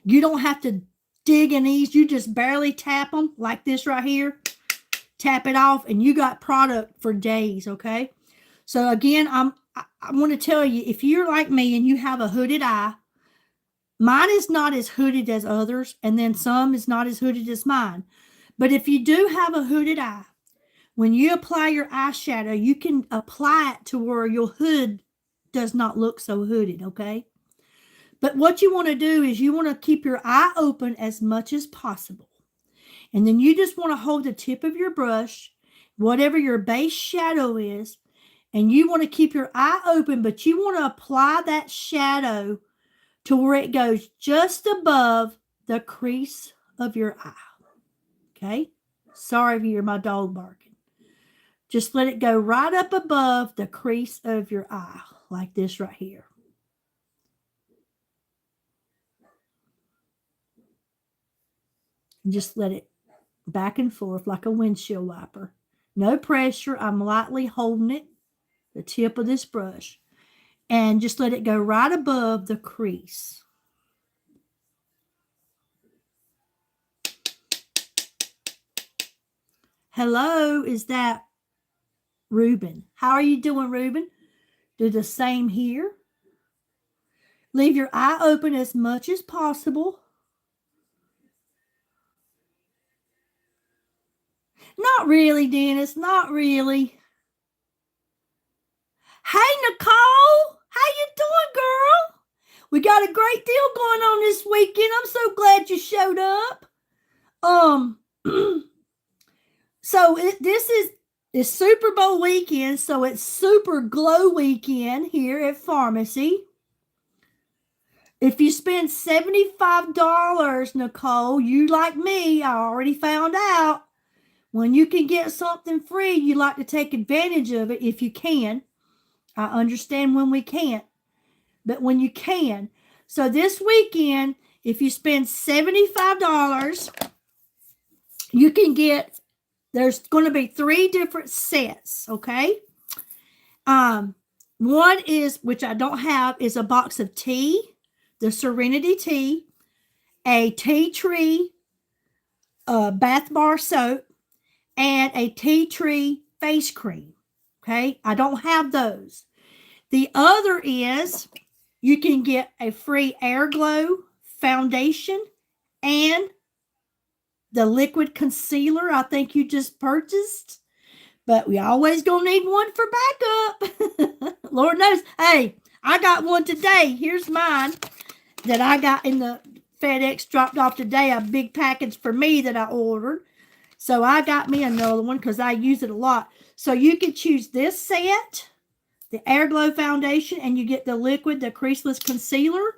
You don't have to dig in these. You just barely tap them like this right here. Tap it off and you got product for days, okay? So again, I want to tell you, if you're like me and you have a hooded eye, mine is not as hooded as others, and then some is not as hooded as mine. But if you do have a hooded eye, when you apply your eyeshadow, you can apply it to where your hood does not look so hooded, okay? But what you want to do is you want to keep your eye open as much as possible. And then you just want to hold the tip of your brush, whatever your base shadow is, and you want to keep your eye open, but you want to apply that shadow to where it goes just above the crease of your eye. Okay? Sorry if you hear my dog barking. Just let it go right up above the crease of your eye, like this right here. And just let it back and forth like a windshield wiper. No pressure. I'm lightly holding it, the tip of this brush, and just let it go right above the crease. Hello, is that Reuben? How are you doing, Reuben? Do the same here. Leave your eye open as much as possible. Not really, Dennis. Not really. Hey, Nicole. How you doing, girl? We got a great deal going on this weekend. I'm so glad you showed up. So this is Super Bowl weekend, so it's Super Glow weekend here at Pharmacy. If you spend $75, Nicole, you like me, I already found out, when you can get something free, you like to take advantage of it if you can. I understand when we can't, but when you can. So this weekend, if you spend $75, you can get, there's going to be 3 different sets, okay? One is, which I don't have, is a box of tea, the Serenity Tea, a tea tree bath bar soap, and a tea tree face cream, okay? I don't have those. The other is you can get a free Air Glow foundation and the liquid concealer I think you just purchased. But we always gonna need one for backup. Lord knows. Hey, I got one today. Here's mine that I got in the FedEx dropped off today. A big package for me that I ordered. So I got me another one because I use it a lot. So you can choose this set, the Air Glow foundation, and you get the liquid, the creaseless concealer.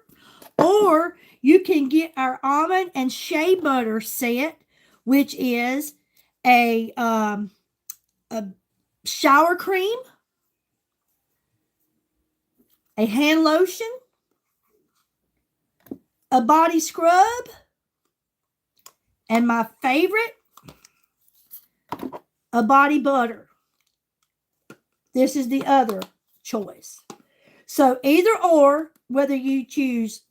Or you can get our almond and shea butter set, which is a shower cream, a hand lotion, a body scrub, and my favorite, a body butter. This is the other choice. So either or, whether you choose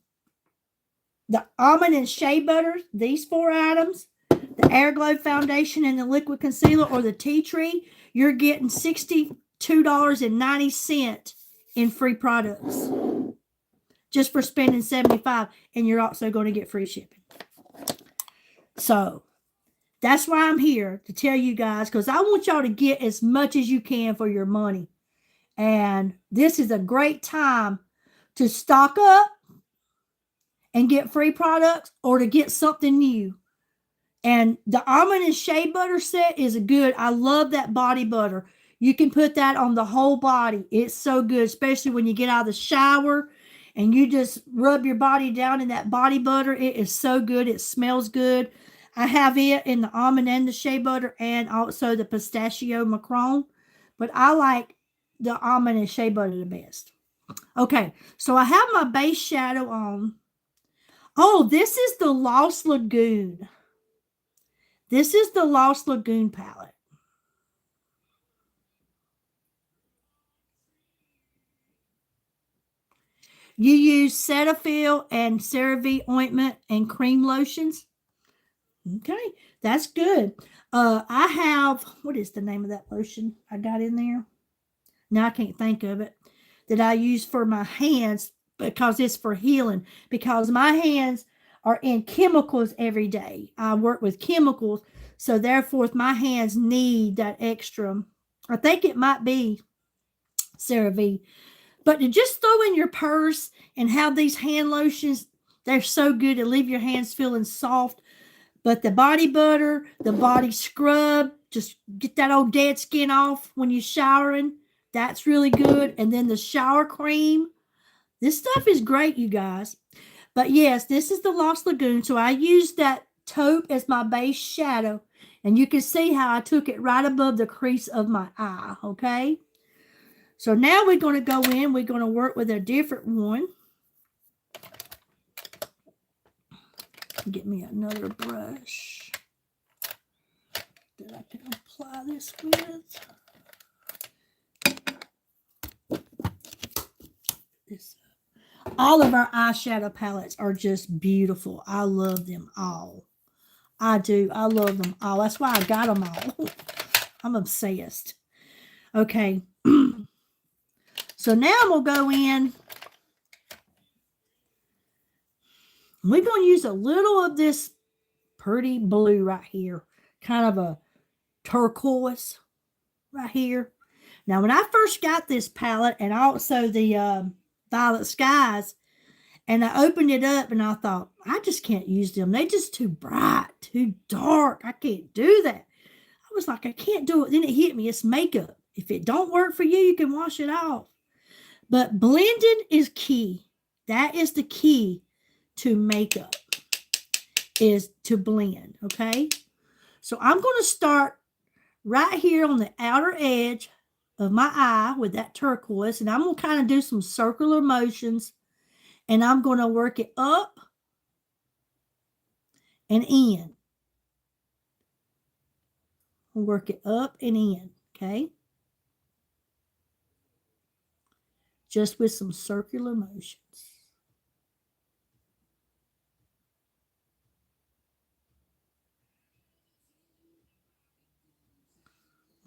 the almond and shea butter, these 4 items, the Air Glow foundation and the liquid concealer, or the tea tree, you're getting $62.90 in free products just for spending $75, and you're also going to get free shipping. So that's why I'm here, to tell you guys, because I want y'all to get as much as you can for your money. And this is a great time to stock up and get free products, or to get something new. And the almond and shea butter set is good. I love that body butter. You can put that on the whole body. It's so good, especially when you get out of the shower and you just rub your body down in that body butter. It is so good. It smells good. I have it in the almond and the shea butter, and also the pistachio macron. But I like the almond and shea butter the best. Okay, so I have my base shadow on. Oh, this is the Lost Lagoon. This is the Lost Lagoon palette. You use Cetaphil and CeraVe ointment and cream lotions. Okay, that's good. I have, what is the name of that lotion I got in there? Now I can't think of it. That I use for my hands, because it's for healing. Because my hands are in chemicals every day. I work with chemicals, so therefore my hands need that extra. I think it might be CeraVe. But to just throw in your purse and have these hand lotions, they're so good to leave your hands feeling soft. But the body butter, the body scrub, just get that old dead skin off when you're showering. That's really good. And then the shower cream. This stuff is great, you guys. But yes, this is the Lost Lagoon. So I used that taupe as my base shadow. And you can see how I took it right above the crease of my eye, okay? So now we're going to go in. We're going to work with a different one. Get me another brush. that I can apply this with. All of our eyeshadow palettes are just beautiful. I love them all. I do. I love them all. That's why I got them all. I'm obsessed. Okay. So now I'm going to go in. We're going to use a little of this pretty blue right here. Kind of a turquoise right here. Now, when I first got this palette and also the Violet Skies, and I opened it up and I thought, I just can't use them. They're just too bright, too dark. I can't do that. I was like, I can't do it. Then it hit me. It's makeup. If it don't work for you, you can wash it off. But blending is key. That is the key to makeup, is to blend, okay? So I'm going to start right here on the outer edge of my eye with that turquoise, and I'm going to kind of do some circular motions, and I'm going to work it up and in. Work it up and in, okay? Just with some circular motions.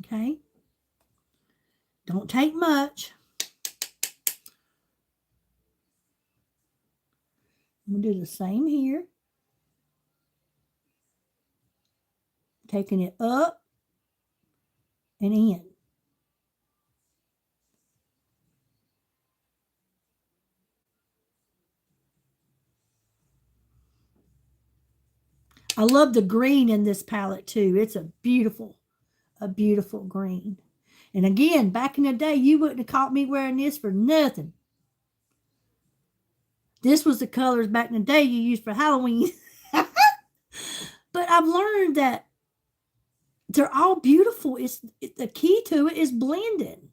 Okay? Don't take much. I'm going to do the same here. Taking it up and in. I love the green in this palette too. It's a beautiful green. And again, back in the day, you wouldn't have caught me wearing this for nothing. This was the colors back in the day you used for Halloween. But I've learned that they're all beautiful. The key to it is blending.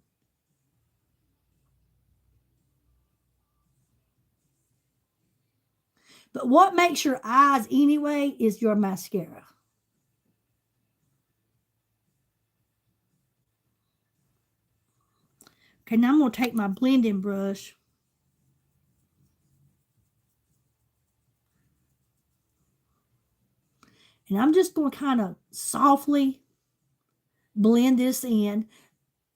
But what makes your eyes anyway is your mascara. Okay, now I'm going to take my blending brush. And I'm just going to kind of softly blend this in,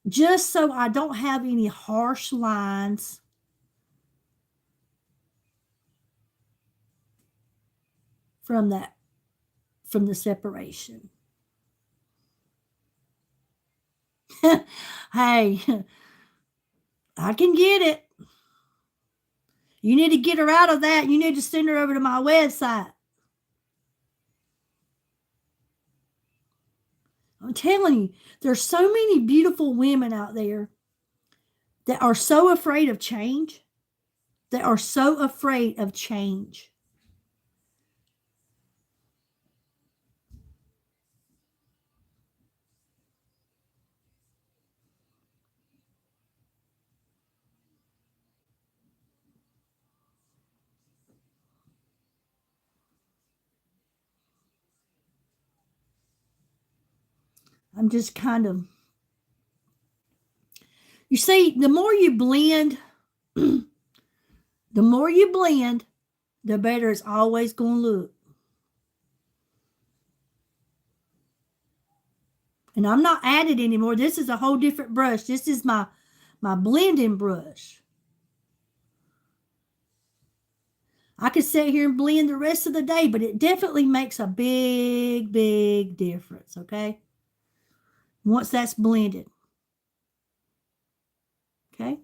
just so I don't have any harsh lines. From the separation. Hey, I can get it. You need to get her out of that. You need to send her over to my website. I'm telling you, there's so many beautiful women out there that are so afraid of change. That are so afraid of change. I'm just kind of, you see, the more you blend, the better it's always going to look. And I'm not at it anymore. This is a whole different brush. This is my blending brush. I could sit here and blend the rest of the day, but it definitely makes a big, big difference, okay? Once that's blended. Okay?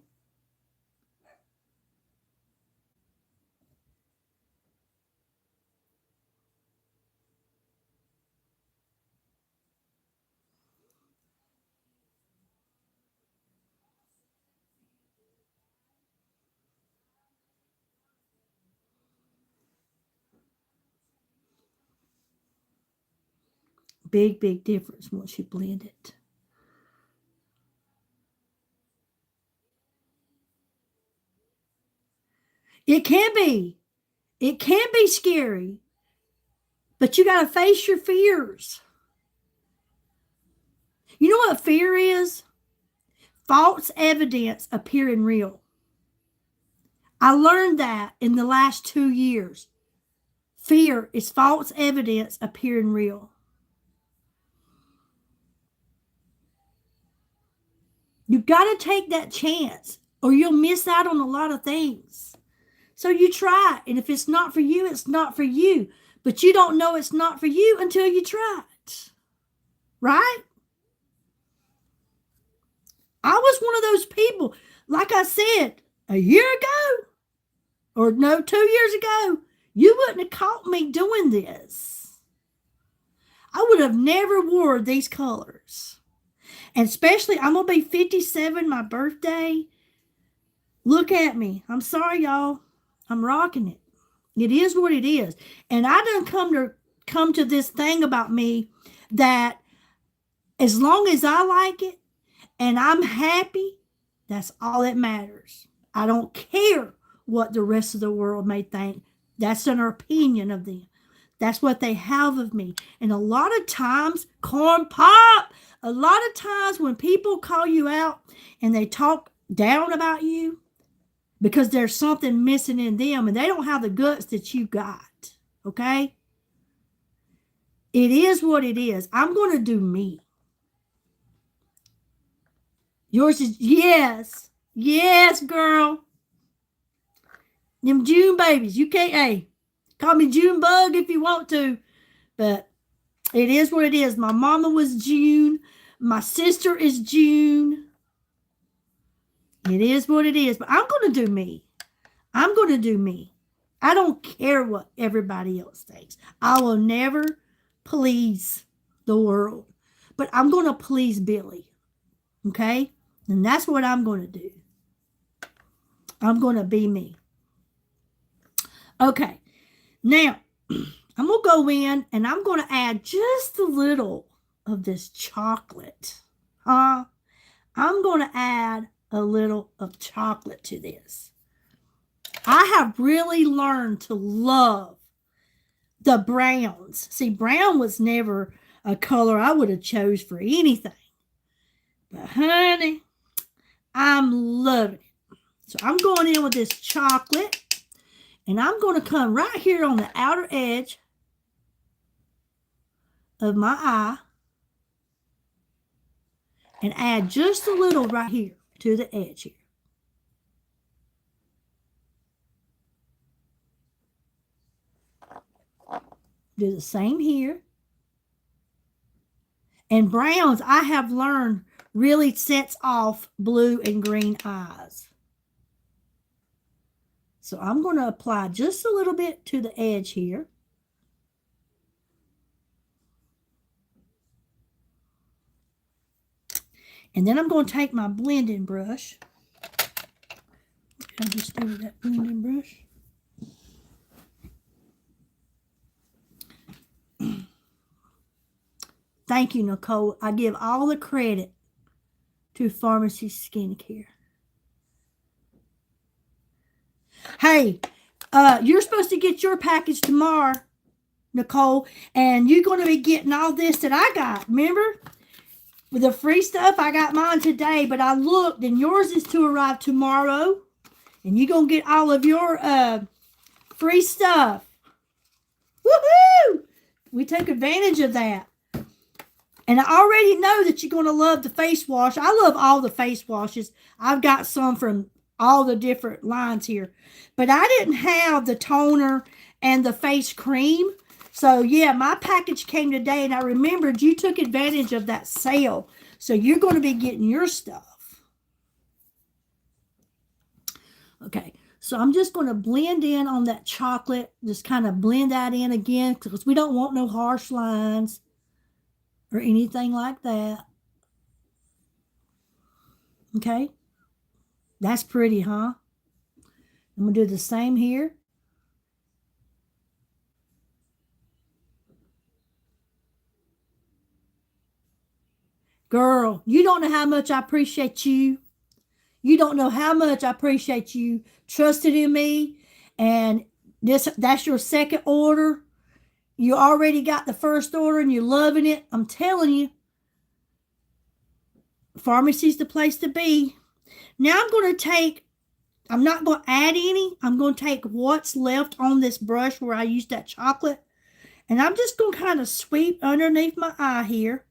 Big, big difference once you blend it. It can be. It can be scary. But you got to face your fears. You know what fear is? False evidence appearing real. I learned that in the last 2 years. Fear is false evidence appearing real. You got to take that chance or you'll miss out on a lot of things. So you try it. And if it's not for you, it's not for you. But you don't know it's not for you until you try it. Right? I was one of those people, like I said, a year ago, or no, 2 years ago, you wouldn't have caught me doing this. I would have never wore these colors. And especially, I'm going to be 57, my birthday. Look at me. I'm sorry, y'all. I'm rocking it. It is what it is. And I done come to this thing about me that as long as I like it and I'm happy, that's all that matters. I don't care what the rest of the world may think. That's an opinion of them. That's what they have of me. And a lot of times, corn pop, a lot of times when people call you out and they talk down about you because there's something missing in them and they don't have the guts that you got, okay? It is what it is. I'm going to do me. Yours is, yes. Yes, girl. Them June babies. You can't, hey, call me June bug if you want to. But it is what it is. My mama was June. My sister is June. It is what it is. But I'm going to do me. I'm going to do me. I don't care what everybody else thinks. I will never please the world. But I'm going to please Billy. Okay? And that's what I'm going to do. I'm going to be me. Okay. Now, I'm going to go in and I'm going to add just a little of this chocolate. I'm going to add a little of chocolate to this. I have really learned to love the browns. See, brown was never a color I would have chose for anything. But honey, I'm loving it. So I'm going in with this chocolate. And I'm going to come right here on the outer edge of my eye. And add just a little right here to the edge here. Do the same here. And browns, I have learned, really sets off blue and green eyes. So I'm going to apply just a little bit to the edge here. And then I'm going to take my blending brush. I'll just do that blending brush. Thank you, Nicole. I give all the credit to Pharmacy Skincare. Hey, you're supposed to get your package tomorrow, Nicole, and you're going to be getting all this that I got. Remember? With the free stuff, I got mine today, but I looked, and yours is to arrive tomorrow, and you're going to get all of your free stuff. Woohoo! We took advantage of that. And I already know that you're going to love the face wash. I love all the face washes. I've got some from all the different lines here. But I didn't have the toner and the face cream. So, yeah, my package came today, and I remembered you took advantage of that sale. So, you're going to be getting your stuff. Okay, so I'm just going to blend in on that chocolate. Just kind of blend that in again because we don't want no harsh lines or anything like that. Okay, that's pretty, huh? I'm going to do the same here. Girl, you don't know how much I appreciate you. You don't know how much I appreciate you trusted in me. And that's your second order. You already got the first order and you're loving it. I'm telling you. Pharmacy's the place to be. Now I'm not going to add any. I'm going to take what's left on this brush where I used that chocolate. And I'm just going to kind of sweep underneath my eye here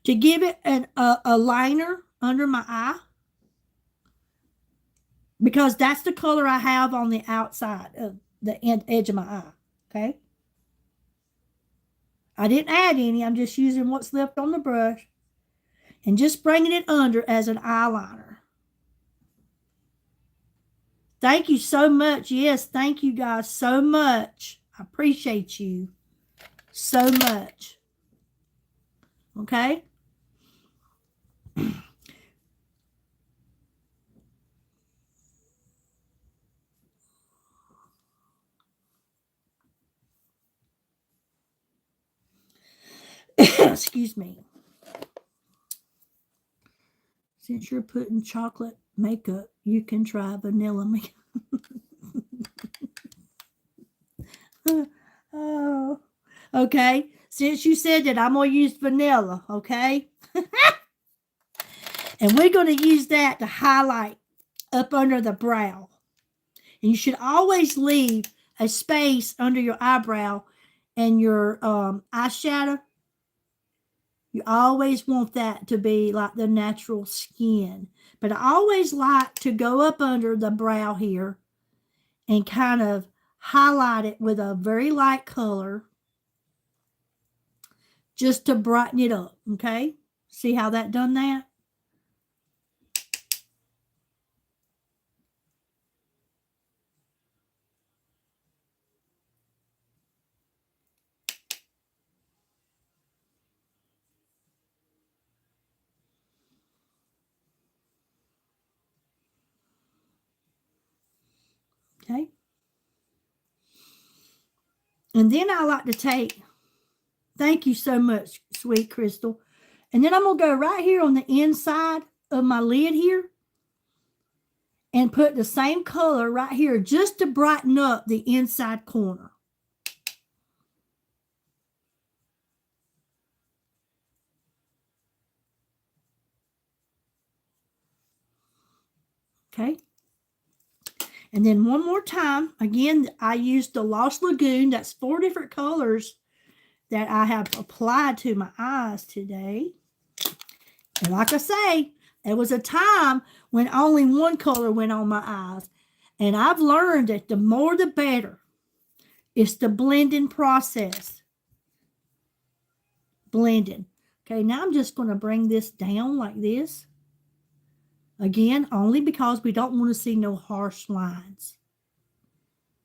to give it a liner under my eye. Because that's the color I have on the outside of the edge of my eye. Okay? I didn't add any. I'm just using what's left on the brush. And just bringing it under as an eyeliner. Thank you so much. Yes, thank you guys so much. I appreciate you so much. Okay? Excuse me. Since you're putting chocolate makeup, you can try vanilla makeup. Oh, okay. Since you said that, I'm going to use vanilla, okay? And we're going to use that to highlight up under the brow. And you should always leave a space under your eyebrow and your eyeshadow. You always want that to be like the natural skin. But I always like to go up under the brow here and kind of highlight it with a very light color just to brighten it up, okay? See how that done that? Okay. And then I like to take, thank you so much, sweet Crystal. And then I'm going to go right here on the inside of my lid here and put the same color right here just to brighten up the inside corner. Okay. And then one more time, again, I used the Lost Lagoon. That's 4 different colors that I have applied to my eyes today. And like I say, there was a time when only one color went on my eyes. And I've learned that the more the better. It's the blending process. Blending. Okay, now I'm just going to bring this down like this. Again, only because we don't want to see no harsh lines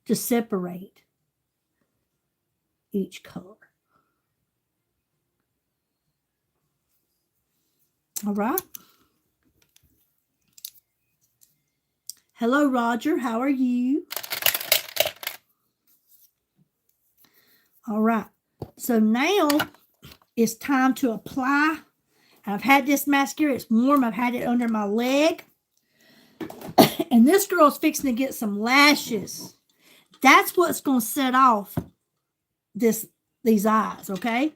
to separate each color. All right. Hello, Roger. How are you? All right. So now it's time to apply. I've had this mascara. It's warm. I've had it under my leg. And this girl's fixing to get some lashes. That's what's going to set off these eyes, okay?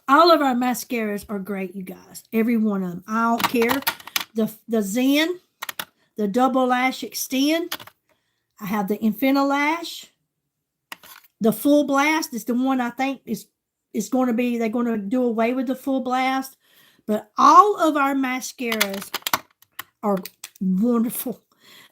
All of our mascaras are great, you guys. Every one of them. I don't care. The Zen, the Double Lash Extend. I have the Infinalash. The Full Blast is the one I think is going to be, they're going to do away with the Full Blast. But all of our mascaras are wonderful.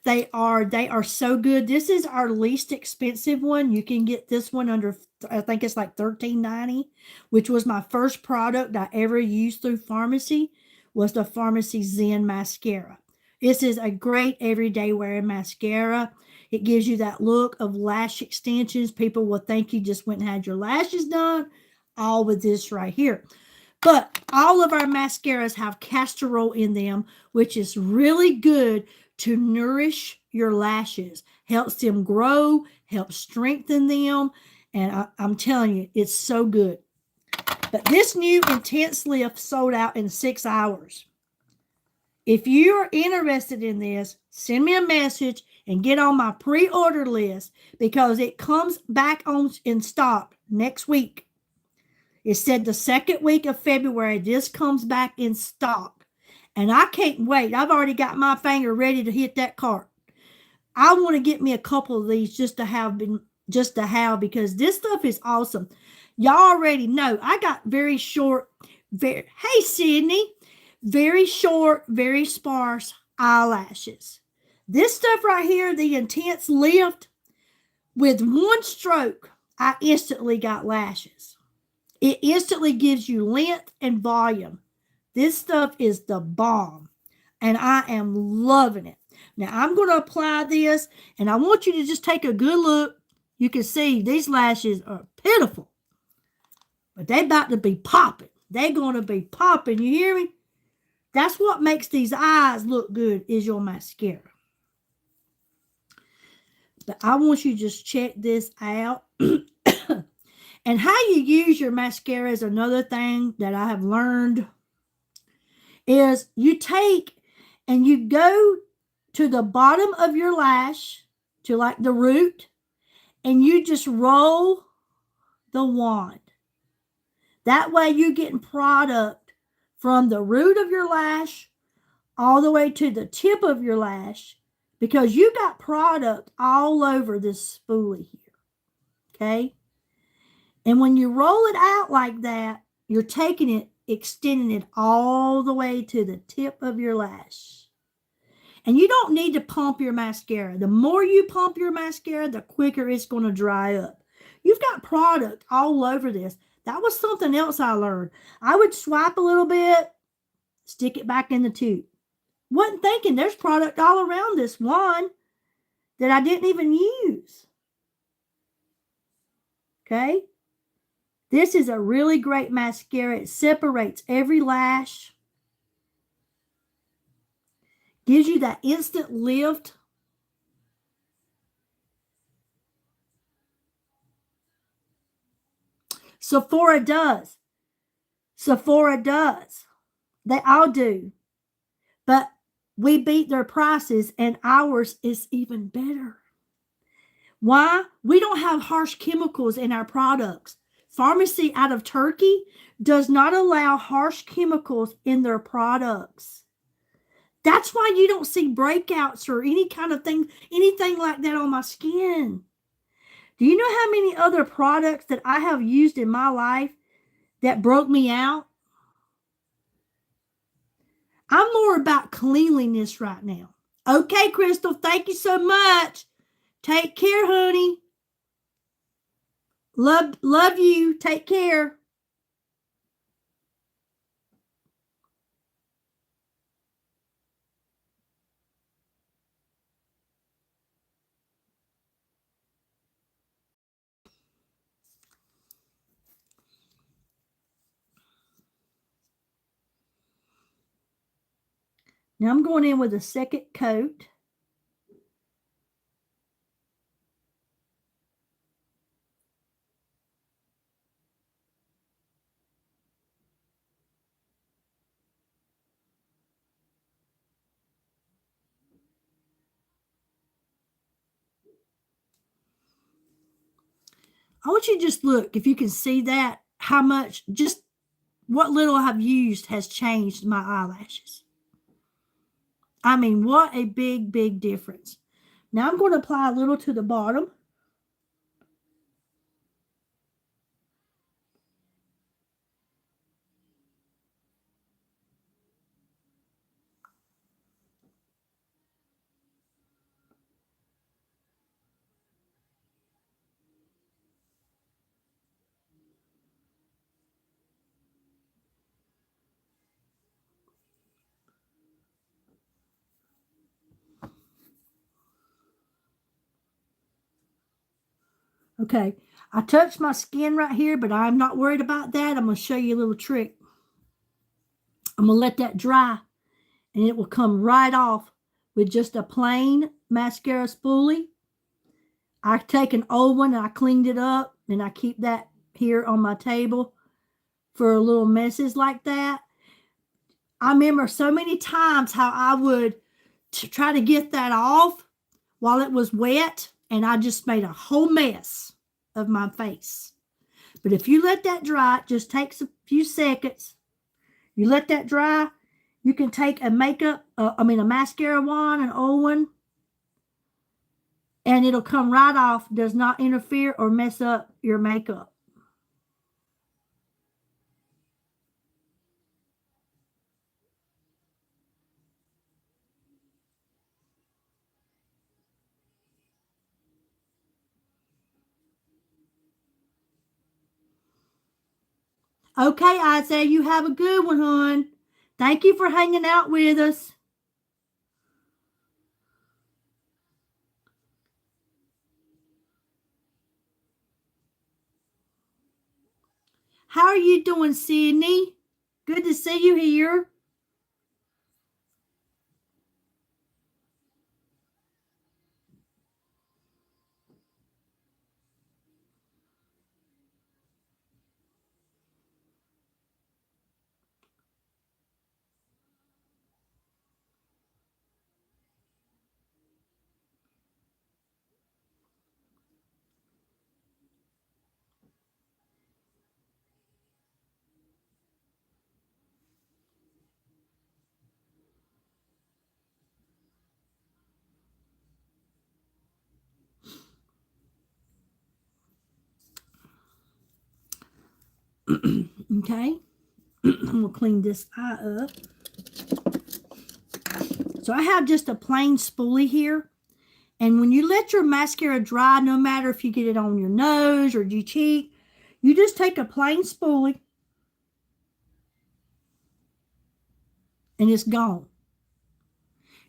They are so good. This is our least expensive one. You can get this one under, I think it's like $13.90, which was my first product I ever used through Pharmacy, was the Pharmacy Zen mascara. This is a great everyday wearing mascara. It gives you that look of lash extensions. People will think you just went and had your lashes done, all with this right here. But all of our mascaras have castor oil in them, which is really good to nourish your lashes. Helps them grow, helps strengthen them. And I'm telling you, it's so good. But this new Intense Lift sold out in 6 hours. If you are interested in this, send me a message and get on my pre-order list, because it comes back on in stock next week. It said the second week of February, this comes back in stock. And I can't wait. I've already got my finger ready to hit that cart. I want to get me a couple of these just to have because this stuff is awesome. Y'all already know I got very short, hey Sydney, very short, very sparse eyelashes. This stuff right here, the Intense Lift, with one stroke, I instantly got lashes. It instantly gives you length and volume. This stuff is the bomb, and I am loving it. Now, I'm going to apply this, and I want you to just take a good look. You can see these lashes are pitiful, but they're about to be popping. They're going to be popping. You hear me? That's what makes these eyes look good is your mascara. But I want you to just check this out. And how you use your mascara is another thing that I have learned. Is you take and you go to the bottom of your lash, to like the root, and you just roll the wand. That way you're getting product from the root of your lash all the way to the tip of your lash, because you got product all over this spoolie here. Okay? And when you roll it out like that, you're taking it, extending it all the way to the tip of your lash. And you don't need to pump your mascara. The more you pump your mascara, the quicker it's going to dry up. You've got product all over this. That was something else I learned. I would swipe a little bit, stick it back in the tube. Wasn't thinking there's product all around this one that I didn't even use. Okay? This is a really great mascara. It separates every lash. Gives you that instant lift. Sephora does. Sephora does. They all do. But we beat their prices, and ours is even better. Why? We don't have harsh chemicals in our products. Pharmacy out of Turkey does not allow harsh chemicals in their products. That's why you don't see breakouts or any kind of thing, anything like that on my skin. Do you know how many other products that I have used in my life that broke me out? I'm more about cleanliness right now. Okay, Crystal, thank you so much. Take care, honey. Love you. Take care. Now I'm going in with a second coat. I want you to just look, if you can see that, how much, just what little I've used has changed my eyelashes. I mean, what a big, big difference. Now I'm going to apply a little to the bottom. Okay, I touched my skin right here, but I'm not worried about that. I'm going to show you a little trick. I'm going to let that dry, and it will come right off with just a plain mascara spoolie. I take an old one, and I cleaned it up, and I keep that here on my table for little messes like that. I remember so many times how I would try to get that off while it was wet, and I just made a whole mess of my face. But if you let that dry, it just takes a few seconds. You let that dry. You can take a mascara wand, an old one, and it'll come right off. Does not interfere or mess up your makeup. Okay, Isaiah, you have a good one, hon. Thank you for hanging out with us. How are you doing, Sydney? Good to see you here. Okay. I'm going to clean this eye up. So I have just a plain spoolie here. And when you let your mascara dry, no matter if you get it on your nose or your cheek, you just take a plain spoolie and it's gone.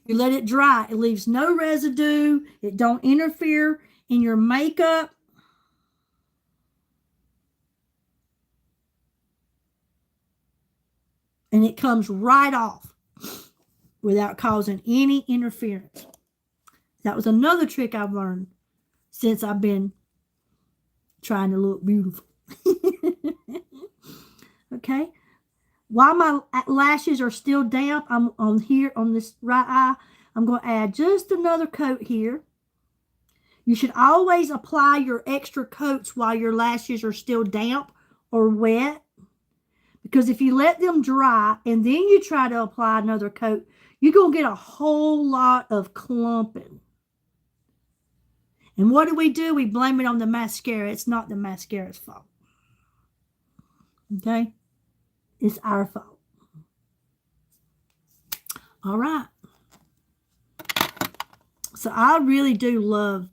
You let it dry. It leaves no residue. It don't interfere in your makeup. And it comes right off without causing any interference. That was another trick I've learned since I've been trying to look beautiful. Okay. While my lashes are still damp, I'm on here on this right eye. I'm going to add just another coat here. You should always apply your extra coats while your lashes are still damp or wet. Because if you let them dry and then you try to apply another coat, you're going to get a whole lot of clumping. And what do? We blame it on the mascara. It's not the mascara's fault. Okay? It's our fault. All right. So I really do love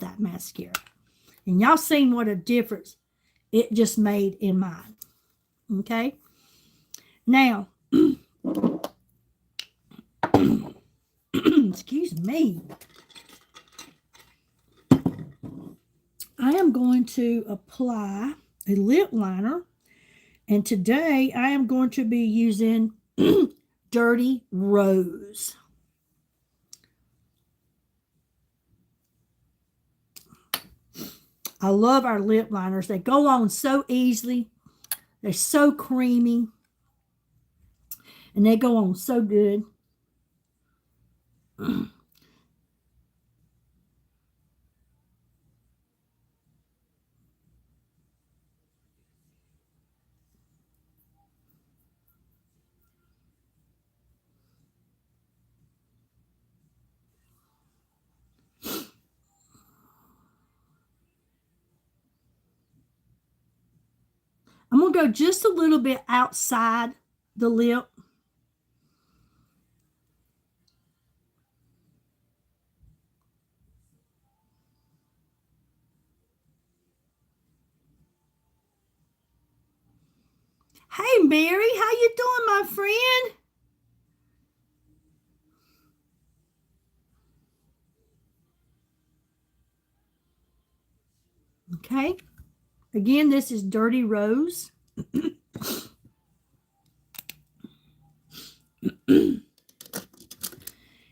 that mascara. And y'all seen what a difference it just made in mine. Okay? Now, excuse me. I am going to apply a lip liner. And today I am going to be using Dirty Rose. I love our lip liners. They go on so easily. They're so creamy. And they go on so good. I'm going to go just a little bit outside the lip. Hey, Mary, how you doing, my friend? Okay. Again, this is Dirty Rose.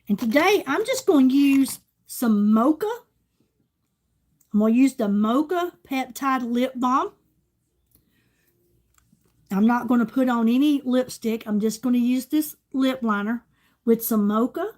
And today, I'm just going to use some Mocha. I'm going to use the Mocha Peptide Lip Balm. I'm not going to put on any lipstick. I'm just going to use this lip liner with some Mocha.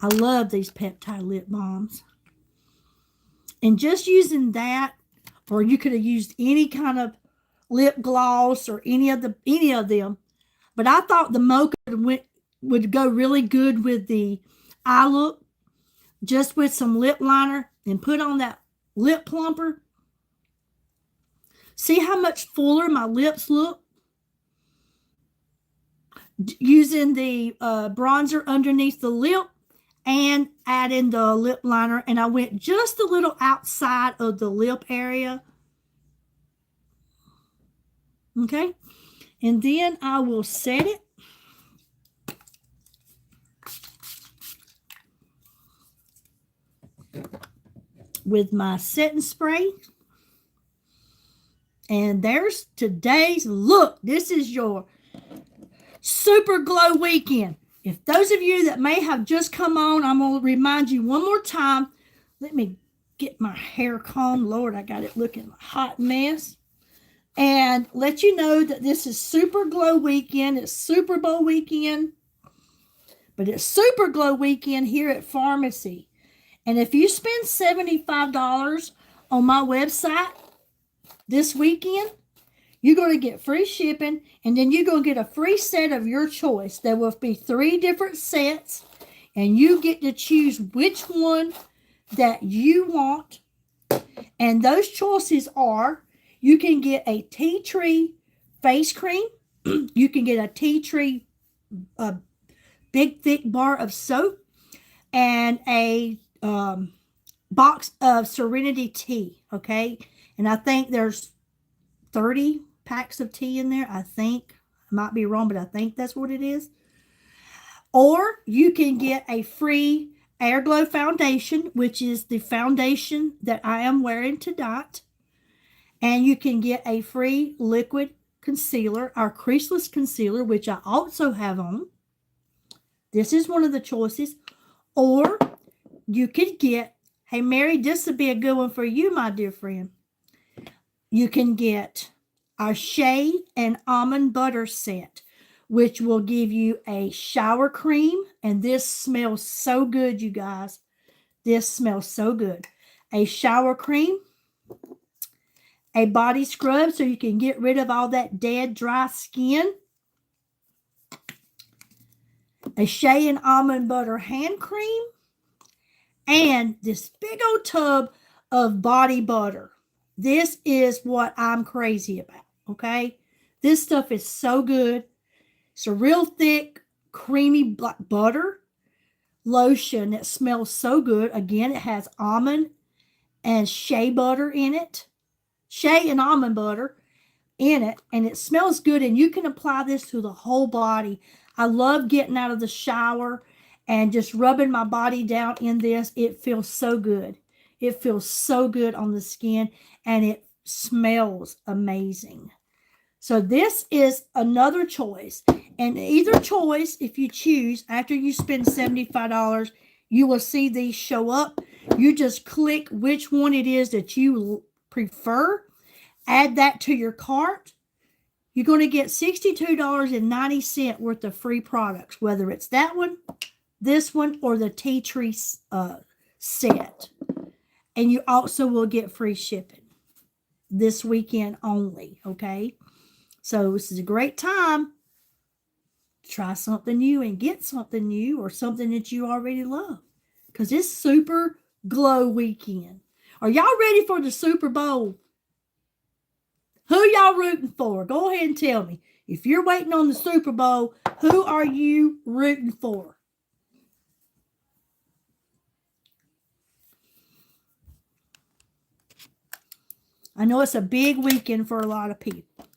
I love these peptide lip balms. And just using that, or you could have used any kind of lip gloss or any of them. But I thought the mocha would go really good with the eye look, just with some lip liner and put on that lip plumper. See how much fuller my lips look? Using the bronzer underneath the lip and adding the lip liner. And I went just a little outside of the lip area. Okay. And then I will set it with my setting spray. And there's today's look. This is your Super Glow Weekend. If those of you that may have just come on, I'm going to remind you one more time. Let me get my hair combed. Lord, I got it looking a hot mess. And let you know that this is Super Glow Weekend. It's Super Bowl weekend. But it's Super Glow Weekend here at Pharmacy. And if you spend $75 on my website this weekend, you're going to get free shipping, and then you're going to get a free set of your choice. There will be 3 different sets, and you get to choose which one that you want. And those choices are, you can get a tea tree face cream. You can get a tea tree big, thick bar of soap, and a box of Serenity tea, okay? And I think there's 30 packs of tea in there. I think. I might be wrong, but I think that's what it is. Or you can get a free Airglow foundation, which is the foundation that I am wearing tonight. And you can get a free liquid concealer, our creaseless concealer, which I also have on. This is one of the choices. Or you could get, hey, Mary, this would be a good one for you, my dear friend. You can get our shea and almond butter set, which will give you a shower cream. And this smells so good, you guys. This smells so good. A shower cream, a body scrub so you can get rid of all that dead, dry skin, a shea and almond butter hand cream, and this big old tub of body butter. This is what I'm crazy about, okay? This stuff is so good. It's a real thick, creamy butter lotion that smells so good. Again, it has almond and shea butter in it. Shea and almond butter in it. And it smells good. And you can apply this to the whole body. I love getting out of the shower and just rubbing my body down in this. It feels so good. It feels so good on the skin. And it smells amazing. So this is another choice. And either choice, if you choose, after you spend $75, you will see these show up. You just click which one it is that you prefer. Add that to your cart. You're going to get $62.90 worth of free products, whether it's that one, this one, or the tea tree set. And you also will get free shipping this weekend only, okay? So this is a great time to try something new and get something new or something that you already love, because it's Super Glow Weekend. Are y'all ready for the Super Bowl? Who y'all rooting for? Go ahead and tell me. If you're waiting on the Super Bowl, who are you rooting for? I know it's a big weekend for a lot of people.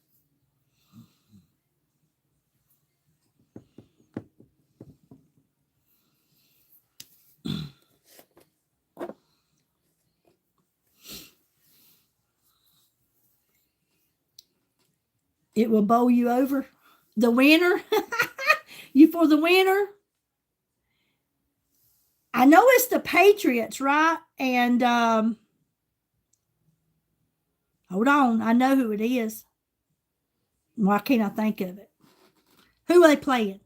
It will bowl you over. The winner? You for the winner? I know it's the Patriots, right? And hold on. I know who it is. Why can't I think of it? Who are they playing?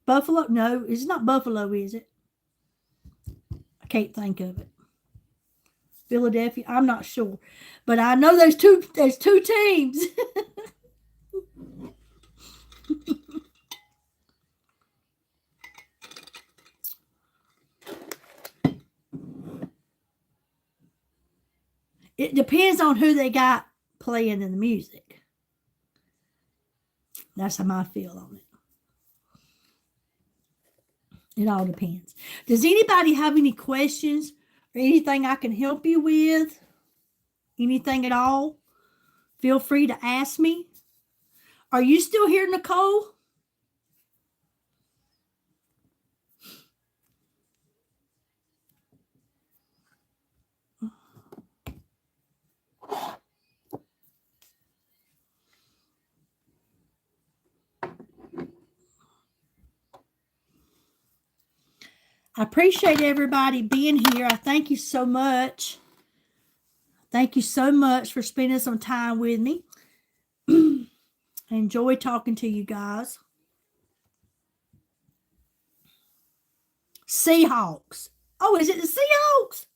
Buffalo? No, it's not Buffalo, is it? I can't think of it. Philadelphia? I'm not sure. But I know there's two teams. It depends on who they got playing in the music. That's how I feel on it. It all depends. Does anybody have any questions or anything I can help you with? Anything at all? Feel free to ask me. Are you still here, Nicole? I appreciate everybody being here. I thank you so much. Thank you so much for spending some time with me. I enjoy talking to you guys. Seahawks. Oh, is it the Seahawks?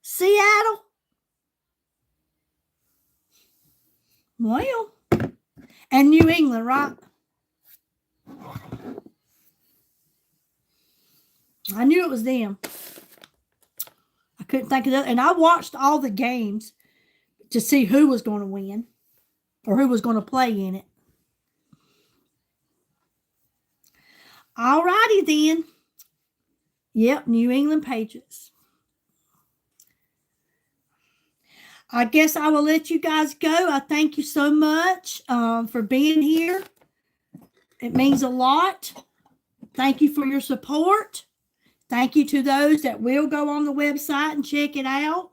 Seattle? Well, and New England, right? I knew it was them. I couldn't think of that. And I watched all the games to see who was going to win or who was going to play in it. All righty then. Yep, New England Patriots. I guess I will let you guys go. I thank you so much for being here. It means a lot. Thank you for your support. Thank you to those that will go on the website and check it out.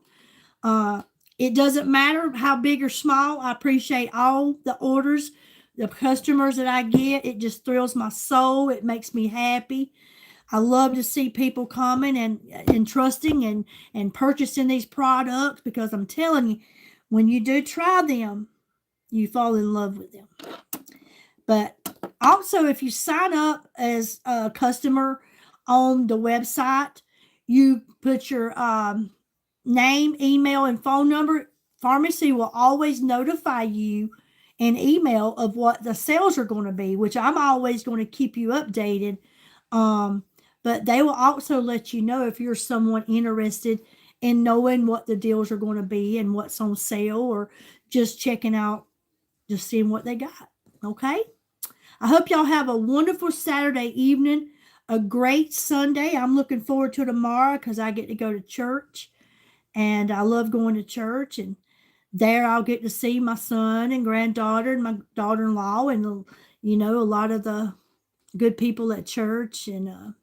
It doesn't matter how big or small. I appreciate all the orders, the customers that I get. It just thrills my soul. It makes me happy. I love to see people coming and trusting and purchasing these products, because I'm telling you, when you do try them, you fall in love with them. But also, if you sign up as a customer on the website, you put your name, email, and phone number. Pharmacy will always notify you an email of what the sales are going to be, which I'm always going to keep you updated. But they will also let you know if you're someone interested in knowing what the deals are going to be and what's on sale, or just checking out, just seeing what they got. Okay? I hope y'all have a wonderful Saturday evening, a great Sunday. I'm looking forward to tomorrow because I get to go to church, and I love going to church, and there I'll get to see my son and granddaughter and my daughter-in-law and, a lot of the good people at church. And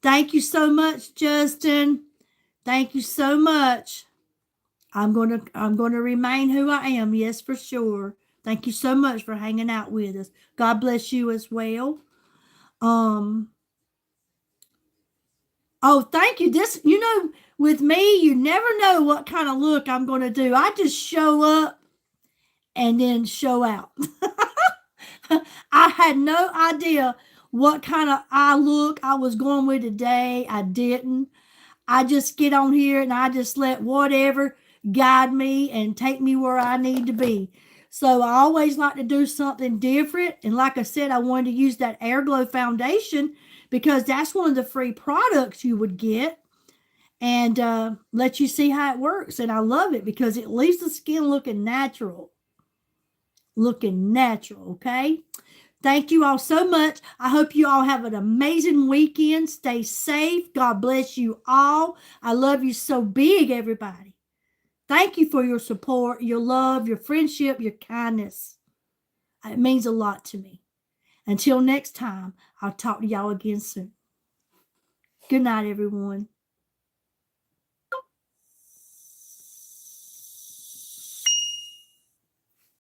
thank you so much, Justin. Thank you so much. I'm going to remain who I am. Yes, for sure. Thank you so much for hanging out with us. God bless you as well. Oh, thank you. This, with me, you never know what kind of look I'm going to do. I just show up and then show out. I had no idea what kind of eye look I was going with today. I didn't. I just get on here and I just let whatever guide me and take me where I need to be. So I always like to do something different. And like I said, I wanted to use that Airglow foundation because that's one of the free products you would get, and let you see how it works. And I love it because it leaves the skin looking natural. Okay? Thank you all so much. I hope you all have an amazing weekend. Stay safe. God bless you all. I love you so big, everybody. Thank you for your support, your love, your friendship, your kindness. It means a lot to me. Until next time, I'll talk to y'all again soon. Good night, everyone.